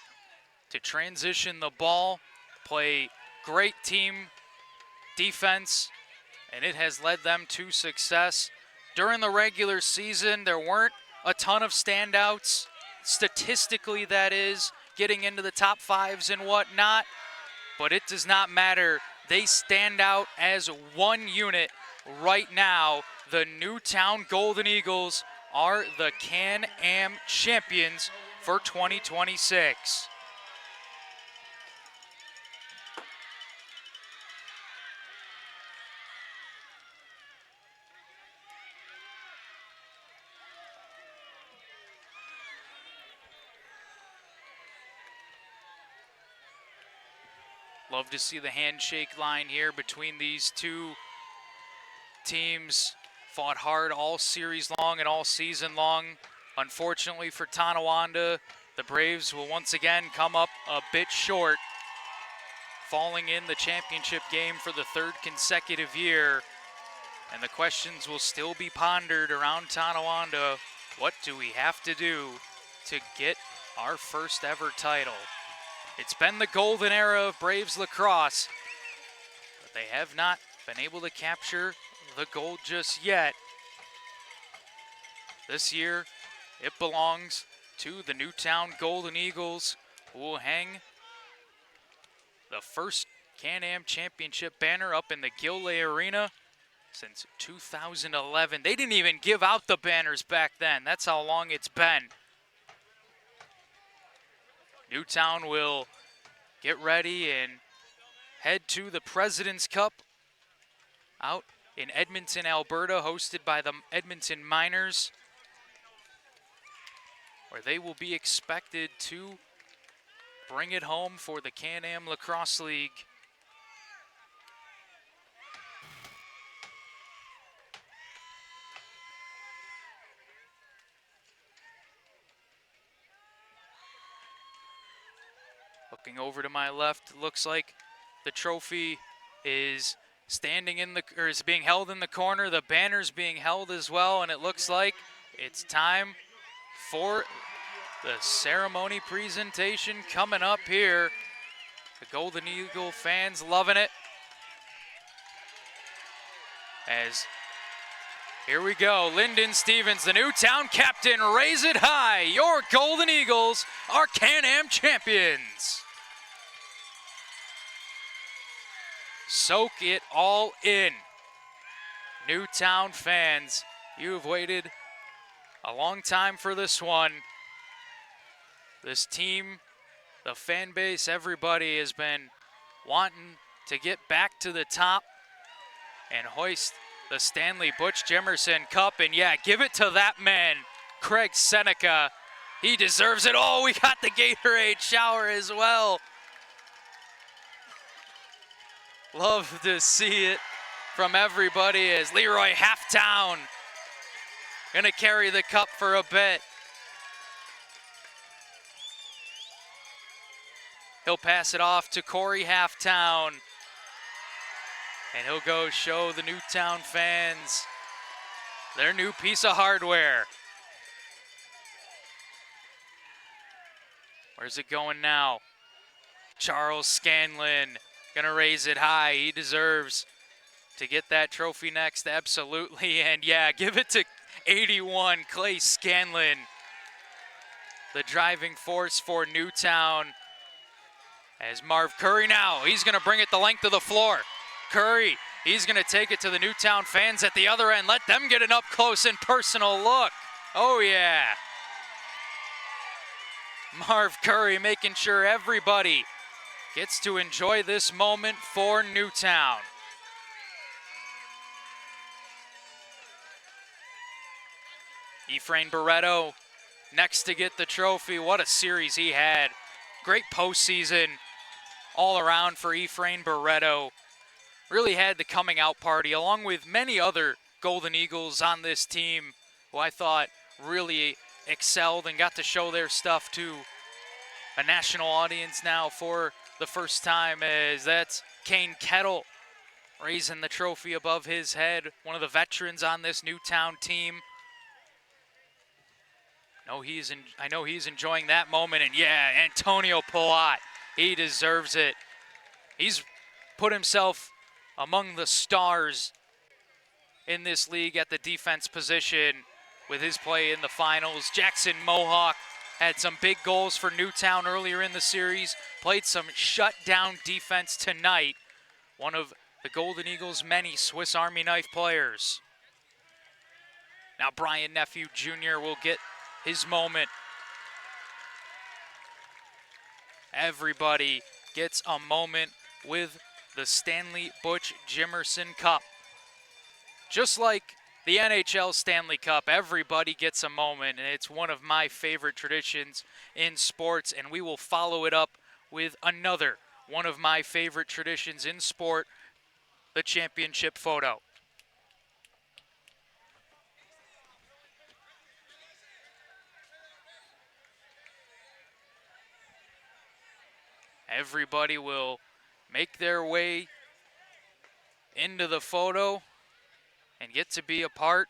to transition the ball, play great team defense, and it has led them to success. During the regular season, there weren't a ton of standouts, statistically that is, getting into the top 5s and whatnot, but it does not matter. They stand out as one unit right now. The Newtown Golden Eagles are the Can-Am champions for 2026. Love to see the handshake line here between these two teams. Fought hard all series long and all season long. Unfortunately for Tonawanda, the Braves will once again come up a bit short, falling in the championship game for the 3rd consecutive year. And the questions will still be pondered around Tonawanda. What do we have to do to get our first ever title? It's been the golden era of Braves lacrosse, but they have not been able to capture the gold just yet. This year, it belongs to the Newtown Golden Eagles, who will hang the first Can-Am Championship banner up in the Gilday Arena since 2011. They didn't even give out the banners back then. That's how long it's been. Newtown will get ready and head to the President's Cup out in Edmonton, Alberta, hosted by the Edmonton Miners, where they will be expected to bring it home for the Can-Am Lacrosse League. Looking over to my left, looks like the trophy is is being held in the corner. The banner's being held as well, and it looks like it's time for the ceremony presentation coming up here. The Golden Eagle fans loving it. As here we go, Lyndon Stevens, the Newtown captain, raise it high. Your Golden Eagles are Can-Am champions. Soak it all in. Newtown fans, you have waited a long time for this one. This team, the fan base, everybody has been wanting to get back to the top and hoist the Stanley Butch Jimerson Cup. And yeah, give it to that man, Craig Seneca. He deserves it all. We got the Gatorade shower as well. Love to see it from everybody as Leroy Halftown Gonna carry the cup for a bit. He'll pass it off to Corey Halftown. And he'll go show the Newtown fans their new piece of hardware. Where's it going now? Charles Scanlon gonna raise it high. He deserves to get that trophy next, absolutely. And yeah, give it to 81, Clay Scanlon, the driving force for Newtown. As Marv Curry now, he's gonna bring it the length of the floor. Curry, he's gonna take it to the Newtown fans at the other end. Let them get an up close and personal look. Oh yeah. Marv Curry making sure everybody gets to enjoy this moment for Newtown. Ephraim Barreto next to get the trophy. What a series he had. Great postseason all around for Ephraim Barreto. Really had the coming out party along with many other Golden Eagles on this team who I thought really excelled and got to show their stuff to a national audience now for the first time, as that's Kane Kettle raising the trophy above his head, one of the veterans on this Newtown team. I know he's enjoying that moment, and yeah, Antonio Palat, he deserves it. He's put himself among the stars in this league at the defense position with his play in the finals. Jackson Mohawk had some big goals for Newtown earlier in the series, played some shutdown defense tonight. One of the Golden Eagles' many Swiss Army knife players. Now Brian Nephew Jr. will get his moment. Everybody gets a moment with the Stanley Butch Jimerson Cup. Just like the NHL Stanley Cup, everybody gets a moment, and it's one of my favorite traditions in sports, and we will follow it up with another one of my favorite traditions in sport, the championship photo. Everybody will make their way into the photo and get to be a part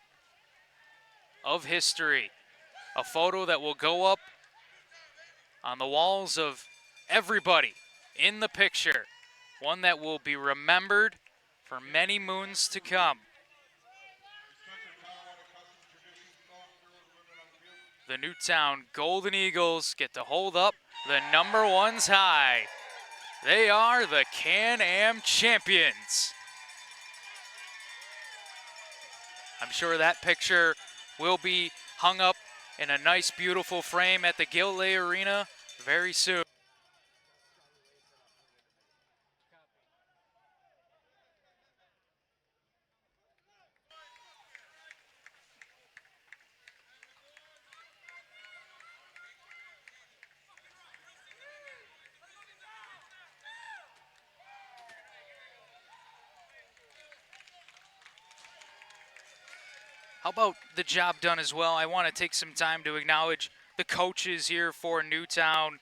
of history. A photo that will go up on the walls of everybody in the picture. One that will be remembered for many moons to come. The Newtown Golden Eagles get to hold up the number ones high. They are the Can-Am champions. I'm sure that picture will be hung up in a nice, beautiful frame at the Gillette Arena very soon. How about the job done as well? I want to take some time to acknowledge the coaches here for Newtown,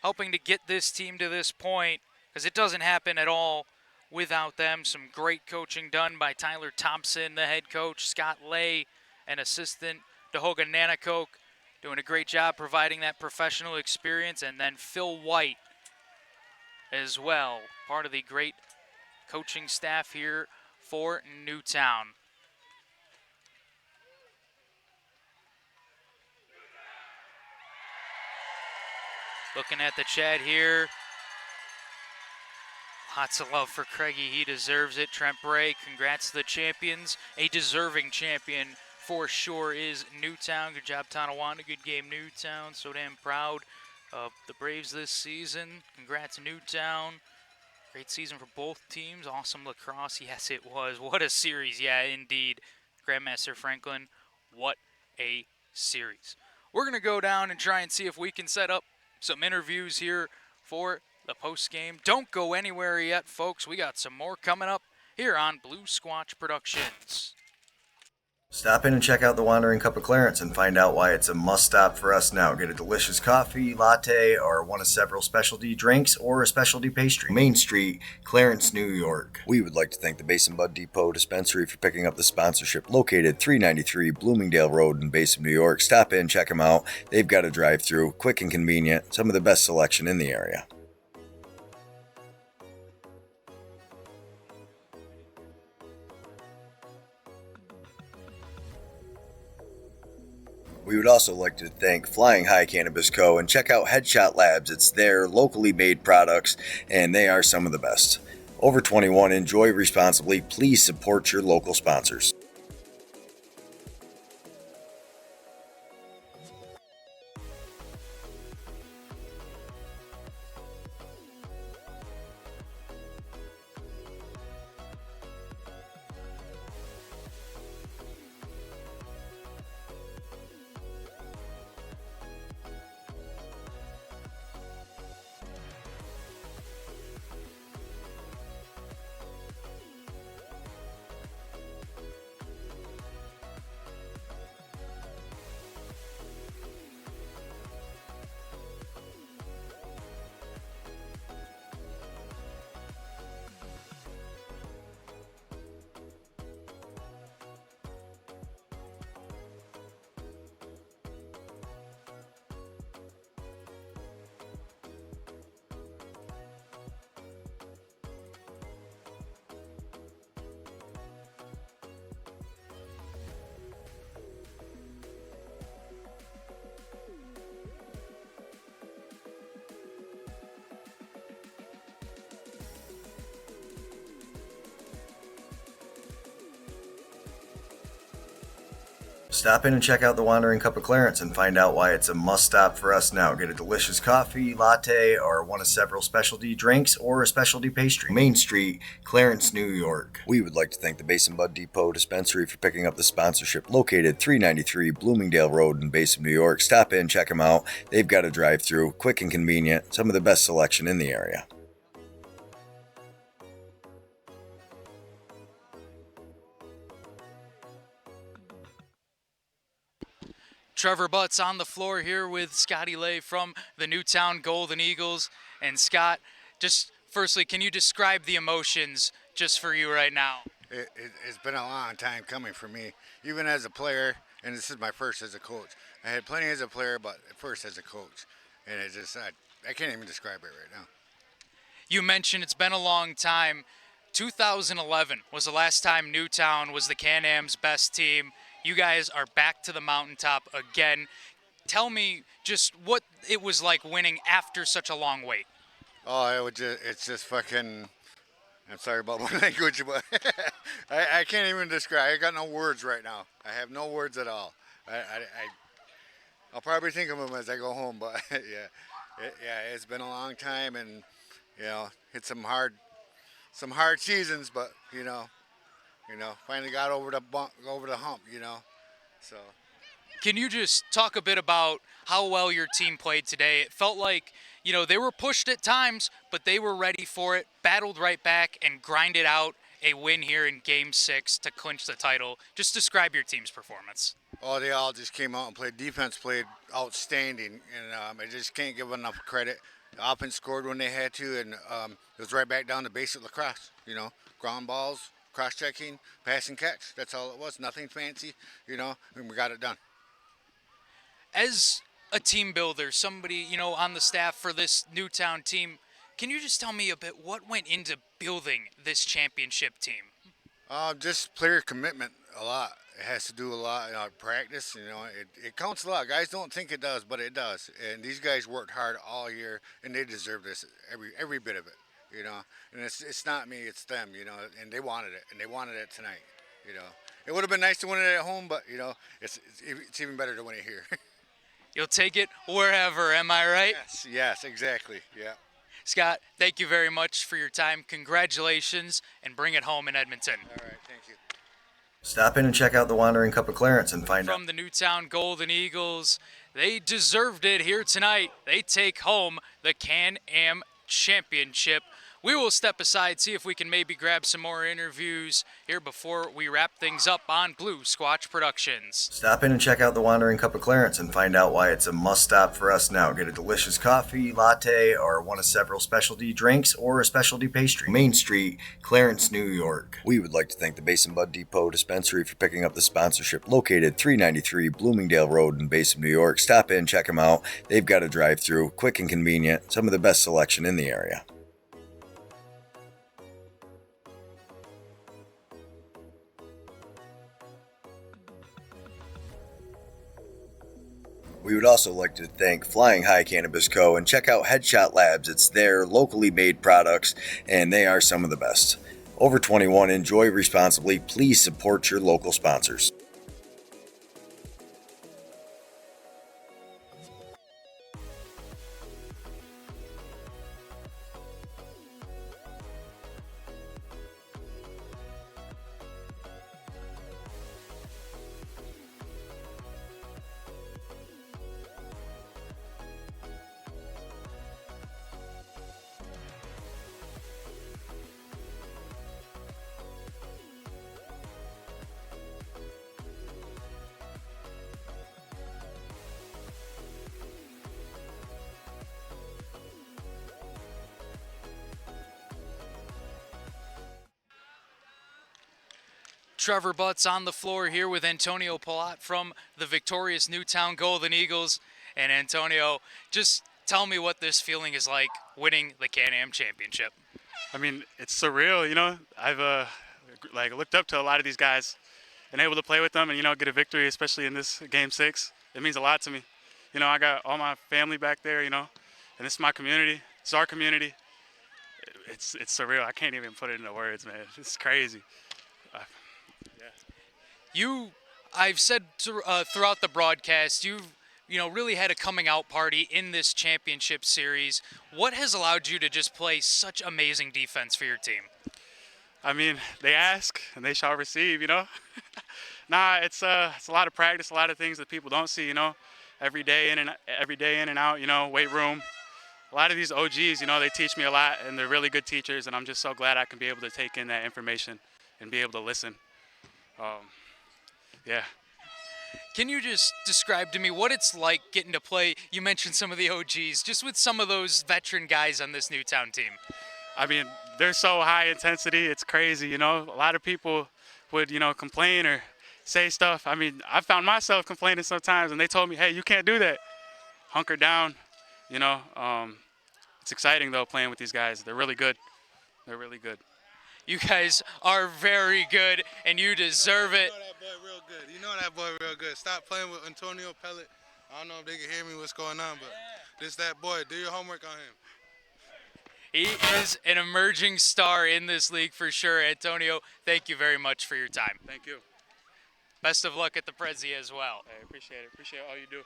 helping to get this team to this point, because it doesn't happen at all without them. Some great coaching done by Tyler Thompson, the head coach, Scott Lay, and assistant Dahoga Nanakok, doing a great job providing that professional experience, and then Phil White as well, part of the great coaching staff here for Newtown. Looking at the chat here. Lots of love for Craigie. He deserves it. Trent Bray, congrats to the champions. A deserving champion for sure is Newtown. Good job, Tonawanda. Good game, Newtown. So damn proud of the Braves this season. Congrats, Newtown. Great season for both teams. Awesome lacrosse. Yes, it was. What a series. Yeah, indeed. Grandmaster Franklin, what a series. We're going to go down and try and see if we can set up some interviews here for the post game. Don't go anywhere yet, folks. We got some more coming up here on Blue Squatch Productions. Stop in and check out the Wandering Cup of Clarence and find out why it's a must-stop for us now. Get a delicious coffee, latte, or one of several specialty drinks or a specialty pastry. Main Street, Clarence, New York. We would like to thank the Bud Depot Dispensary for picking up the sponsorship, located 393 Bloomingdale Road in Basin, New York. Stop in, check them out. They've got a drive-through, quick and convenient, some of the best selection in the area. We would also like to thank Flying High Cannabis Co. and check out Headshot Labs. It's their locally made products, and they are some of the best. Over 21, enjoy responsibly. Please support your local sponsors. Stop in and check out the Wandering Cup of Clarence and find out why it's a must-stop for us now. Get a delicious coffee, latte, or one of several specialty drinks or a specialty pastry. Main Street, Clarence, New York. We would like to thank the Bud Depot Dispensary for picking up the sponsorship, located 393 Bloomingdale Road in Basin, New York. Stop in, check them out. They've got a drive-through, quick and convenient, some of the best selection in the area. Trevor Butts on the floor here with Scotty Lay from the Newtown Golden Eagles. And Scott, just firstly, can you describe the emotions just for you right now? It's been a long time coming for me, even as a player, and this is my first as a coach. I had plenty as a player, but first as a coach, and it just I can't even describe it right now. You mentioned it's been a long time. 2011 was the last time Newtown was the Can-Am's best team. You guys are back to the mountaintop again. Tell me just what it was like winning after such a long wait. Oh, it's just fucking, I'm sorry about my language, but I can't even describe. I got no words right now. I have no words at all. I'll probably think of them as I go home, but it's been a long time, and hit some hard seasons, but finally got over the hump, so. Can you just talk a bit about how well your team played today? It felt like, they were pushed at times, but they were ready for it, battled right back, and grinded out a win here in Game 6 to clinch the title. Just describe your team's performance. Oh, they all just came out and played. Defense played outstanding, and I just can't give enough credit. The offense scored when they had to, and it was right back down to basic lacrosse, ground balls, cross-checking, pass and catch. That's all it was. Nothing fancy, and we got it done. As a team builder, somebody, on the staff for this Newtown team, can you just tell me a bit what went into building this championship team? Just player commitment a lot. It has to do a lot practice. It counts a lot. Guys don't think it does, but it does. And these guys worked hard all year, and they deserve this, every bit of it. And it's not me, it's them. And they wanted it, and they wanted it tonight. It would have been nice to win it at home, but it's even better to win it here. You'll take it wherever, am I right? Yes, exactly. Yeah. Scott, thank you very much for your time. Congratulations, and bring it home in Edmonton. All right, thank you. Stop in and check out the Wandering Cup of Clarence and find out. From the Newtown Golden Eagles, they deserved it here tonight. They take home the Can-Am Championship we will step aside, see if we can maybe grab some more interviews here before we wrap things up on Blue Squatch Productions. Stop in and check out the Wandering Cup of Clarence and find out why it's a must-stop for us now. Get a delicious coffee, latte, or one of several specialty drinks or a specialty pastry. Main Street, Clarence, New York. We would like to thank the Basin Bud Depot Dispensary for picking up the sponsorship, located 393 Bloomingdale Road in Basin, New York. Stop in, check them out. They've got a drive-through, quick and convenient, some of the best selection in the area. We would also like to thank Flying High Cannabis Co. and check out Headshot Labs. It's their locally made products, and they are some of the best. Over 21, enjoy responsibly. Please support your local sponsors. Trevor Butts on the floor here with Antonio Palat from the victorious Newtown Golden Eagles. And Antonio, just tell me what this feeling is like winning the Can-Am Championship. I mean, it's surreal, you know. I've looked up to a lot of these guys and able to play with them and, get a victory, especially in this Game 6. It means a lot to me. I got all my family back there, and this is my community. It's our community. It's surreal. I can't even put it into words, man. It's crazy. I've said throughout the broadcast, you've really had a coming out party in this championship series. What has allowed you to just play such amazing defense for your team? I mean, they ask and they shall receive, Nah, it's a lot of practice, a lot of things that people don't see, every day in and out, weight room. A lot of these OGs, they teach me a lot and they're really good teachers, and I'm just so glad I can be able to take in that information and be able to listen. Yeah. Can you just describe to me what it's like getting to play? You mentioned some of the OGs, just with some of those veteran guys on this Newtown team. I mean, they're so high intensity, it's crazy, A lot of people would, complain or say stuff. I mean, I found myself complaining sometimes, and they told me, hey, you can't do that. Hunker down, It's exciting, though, playing with these guys. They're really good. They're really good. You guys are very good, and you deserve it. You know that boy real good. Stop playing with Antonio Pellet. I don't know if they can hear me what's going on, but this that boy. Do your homework on him. He is an emerging star in this league for sure. Antonio, thank you very much for your time. Thank you. Best of luck at the Prezi as well. I appreciate it. Appreciate all you do.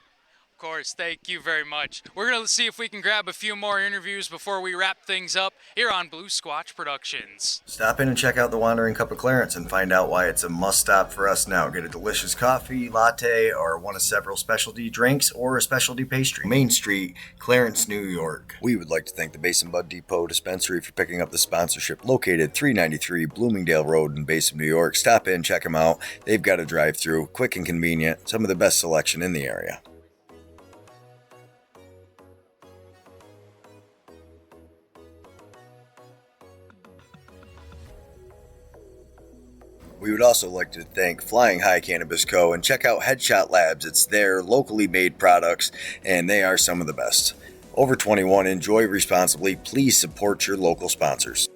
Of course, thank you very much. We're going to see if we can grab a few more interviews before we wrap things up here on Blue Squatch Productions. Stop in and check out the Wandering Cup of Clarence and find out why it's a must-stop for us now. Get a delicious coffee, latte, or one of several specialty drinks or a specialty pastry. Main Street, Clarence, New York. We would like to thank the Basin Bud Depot Dispensary for picking up the sponsorship, located 393 Bloomingdale Road in Basin, New York. Stop in, check them out. They've got a drive-through, quick and convenient, some of the best selection in the area. We would also like to thank Flying High Cannabis Co. and check out Headshot Labs. It's their locally made products, and they are some of the best. Over 21, enjoy responsibly. Please support your local sponsors.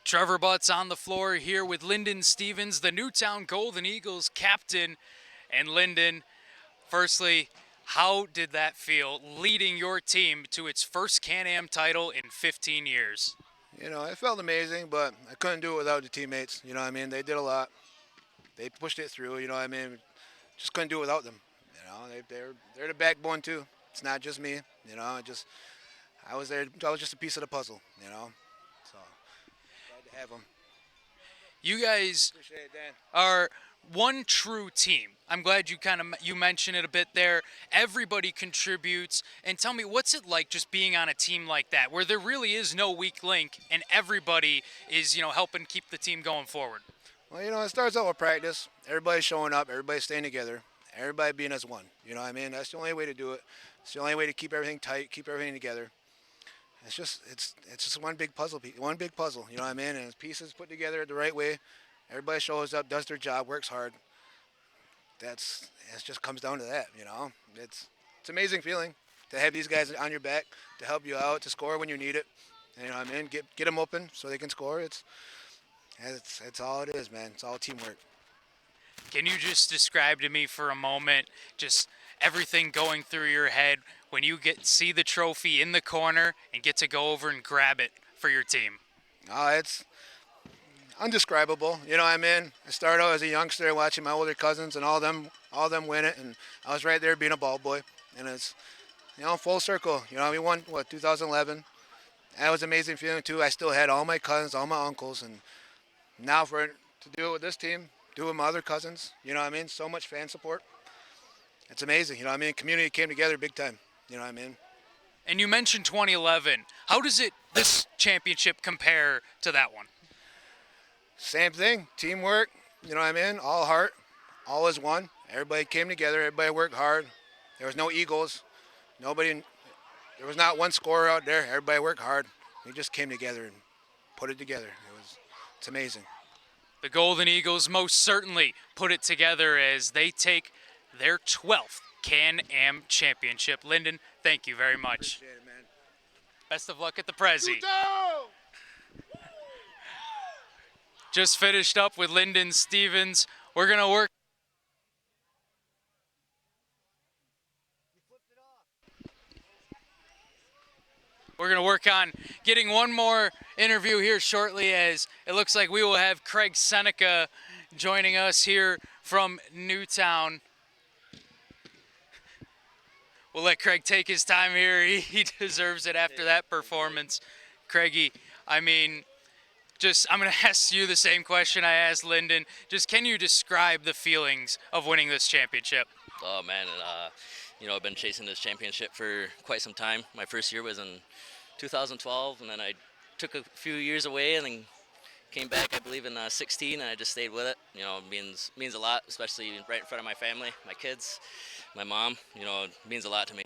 Trevor Butts on the floor here with Lyndon Stevens, the Newtown Golden Eagles captain. And Lyndon, firstly, how did that feel leading your team to its first Can-Am title in 15 years? You know, it felt amazing, but I couldn't do it without the teammates. You know what I mean? They did a lot. They pushed it through, you know what I mean? Just couldn't do it without them. You know, they're the backbone too. It's not just me, you know, I was there, I was just a piece of the puzzle, you know. So glad to have them. You guys Appreciate it, Dan. are one true team. I'm glad you mentioned it a bit there. Everybody contributes. And tell me, what's it like just being on a team like that, where there really is no weak link and everybody is, helping keep the team going forward? Well, you know, it starts out with practice. Everybody showing up, everybody staying together, everybody being as one. You know what I mean? That's the only way to do it. It's the only way to keep everything tight, keep everything together. It's just one big puzzle, you know what I mean? And it's pieces put together the right way. Everybody shows up, does their job, works hard. It just comes down to that, you know. It's an amazing feeling to have these guys on your back, to help you out, to score when you need it. You know what I mean? Get them open so they can score. It's all it is, man. It's all teamwork. Can you just describe to me for a moment just everything going through your head when you see the trophy in the corner and get to go over and grab it for your team? It's undescribable, you know what I mean? I started out as a youngster watching my older cousins and all them win it, and I was right there being a ball boy, and it's, full circle. You know, we won 2011. That was an amazing feeling too. I still had all my cousins, all my uncles, and now to do it with this team, do it with my other cousins, you know what I mean? So much fan support. It's amazing, you know what I mean? Community came together big time, you know what I mean? And you mentioned 2011. How does this championship compare to that one? Same thing, teamwork, you know what I mean? All heart, all as one. Everybody came together, everybody worked hard. There was no egos. There was not one scorer out there. Everybody worked hard. We just came together and put it together. It's amazing. The Golden Eagles most certainly put it together as they take their 12th Can-Am Championship. Lyndon, thank you very much. Appreciate it, man. Best of luck at the Prezi. Just finished up with Lyndon Stevens. We're going to work. We're going to work on getting one more interview here shortly, as it looks like we will have Craig Seneca joining us here from Newtown. We'll let Craig take his time here. He deserves it after that performance. Craigie, I'm going to ask you the same question I asked Lyndon. Just can you describe the feelings of winning this championship? Oh man, I've been chasing this championship for quite some time. My first year was in 2012, and then I took a few years away and then came back, I believe, in 16, and I just stayed with it. You know, it means a lot, especially right in front of my family, my kids, my mom. You know, it means a lot to me.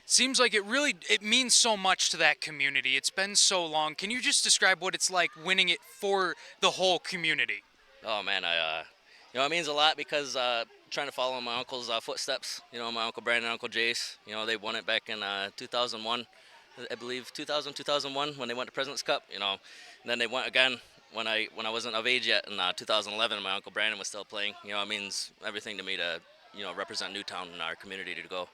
Seems like it means so much to that community. It's been so long. Can you just describe what it's like winning it for the whole community? Oh man, it means a lot because trying to follow my uncle's footsteps. You know, my Uncle Brandon and Uncle Jace. You know, they won it back in 2001, I believe, 2001 when they went to President's Cup. You know, and then they went again when I wasn't of age yet in 2011. My Uncle Brandon was still playing. You know, it means everything to me to represent Newtown and our community to go.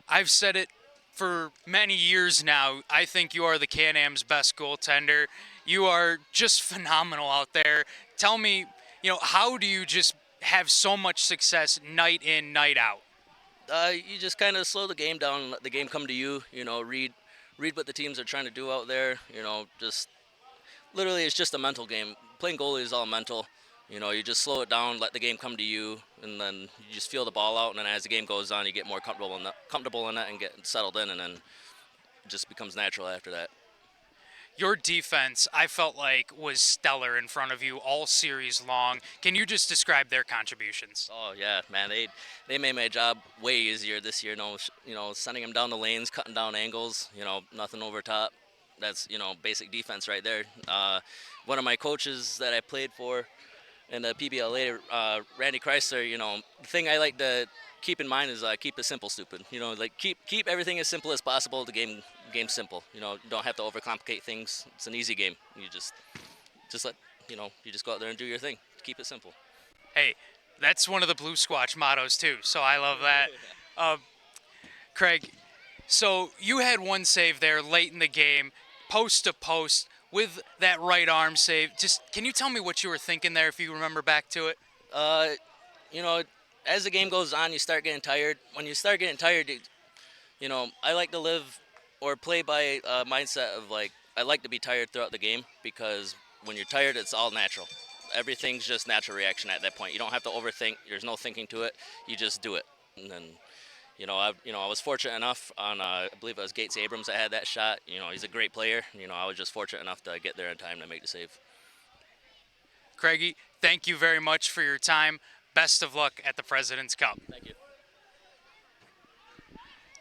I've said it for many years now. I think you are the Can-Am's best goaltender. You are just phenomenal out there. Tell me, how do you just have so much success night in, night out? You just kind of slow the game down and let the game come to you. You know, read what the teams are trying to do out there. You know, just literally it's just a mental game. Playing goalie is all mental. You know, you just slow it down, let the game come to you, and then you just feel the ball out, and then as the game goes on, you get more comfortable in it and get settled in, and then it just becomes natural after that. Your defense, I felt like, was stellar in front of you all series long. Can you just describe their contributions? Oh yeah, man, they made my job way easier this year. Sending them down the lanes, cutting down angles. Nothing over top. That's basic defense right there. One of my coaches that I played for in the PBLA, Randy Chrysler, the thing I like to keep in mind is keep it simple, stupid. Like keep everything as simple as possible. The game game's simple. You know, you don't have to overcomplicate things. It's an easy game. You just let, you know, you just go out there and do your thing. Keep it simple. Hey, that's one of the Blue Squatch mottos too, so I love that. Craig, so you had one save there late in the game, post to post, with that right arm save. Just can you tell me what you were thinking there if you remember back to it? You know, as the game goes on, you start getting tired. When you start getting tired, you know, I like to live or play by a mindset of like, I like to be tired throughout the game, because when you're tired, it's all natural. Everything's just natural reaction at that point. You don't have to overthink. There's no thinking to it. You just do it. And then, you know, I was fortunate enough on, I believe it was Gates Abrams that had that shot. You know, he's a great player. You know, I was just fortunate enough to get there in time to make the save. Craigie, thank you very much for your time. Best of luck at the President's Cup. Thank you.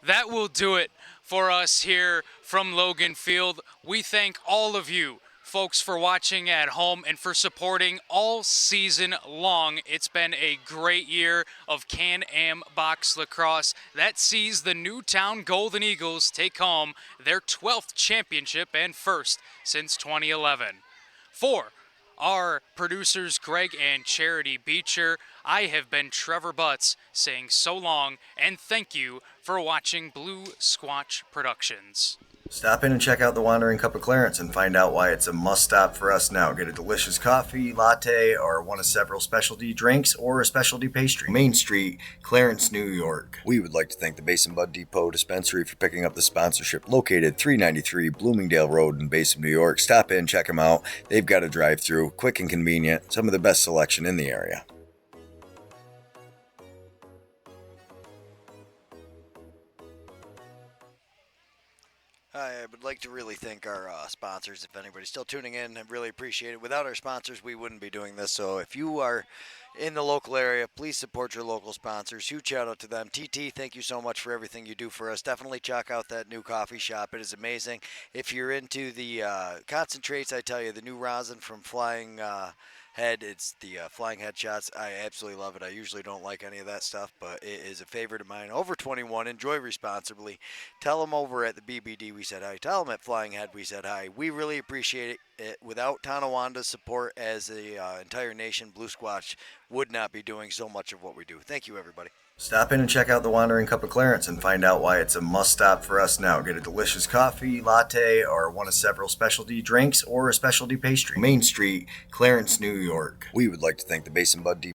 That will do it for us here from Logan Field. We thank all of you folks for watching at home and for supporting all season long. It's been a great year of Can-Am Box Lacrosse that sees the Newtown Golden Eagles take home their 12th championship and first since 2011. For our producers Greg and Charity Beecher, I have been Trevor Butts saying so long and thank you for watching Blue Squatch Productions. Stop in and check out the Wandering Cup of Clarence and find out why it's a must-stop for us now. Get a delicious coffee, latte, or one of several specialty drinks, or a specialty pastry. Main Street, Clarence, New York. We would like to thank the Basin Bud Depot Dispensary for picking up the sponsorship. Located 393 Bloomingdale Road in Basin, New York. Stop in, check them out. They've got a drive-thru, quick and convenient, some of the best selection in the area. I would like to really thank our sponsors. If anybody's still tuning in, I really appreciate it. Without our sponsors, we wouldn't be doing this. So if you are in the local area, please support your local sponsors. Huge shout out to them. TT, thank you so much for everything you do for us. Definitely check out that new coffee shop. It is amazing. If you're into the concentrates, I tell you, the new rosin from Flying Head, it's the Flying Head shots. I absolutely love it. I usually don't like any of that stuff, but it is a favorite of mine. Over 21, enjoy responsibly. Tell them over at the BBD we said hi. Tell them at Flying Head we said hi. We really appreciate it. Without Tonawanda's support as the entire nation, Blue Squatch would not be doing so much of what we do. Thank you, everybody. Stop in and check out the Wandering Cup of Clarence and find out why it's a must-stop for us now. Get a delicious coffee, latte, or one of several specialty drinks, or a specialty pastry. Main Street, Clarence, New York. We would like to thank the Basin Bud Depot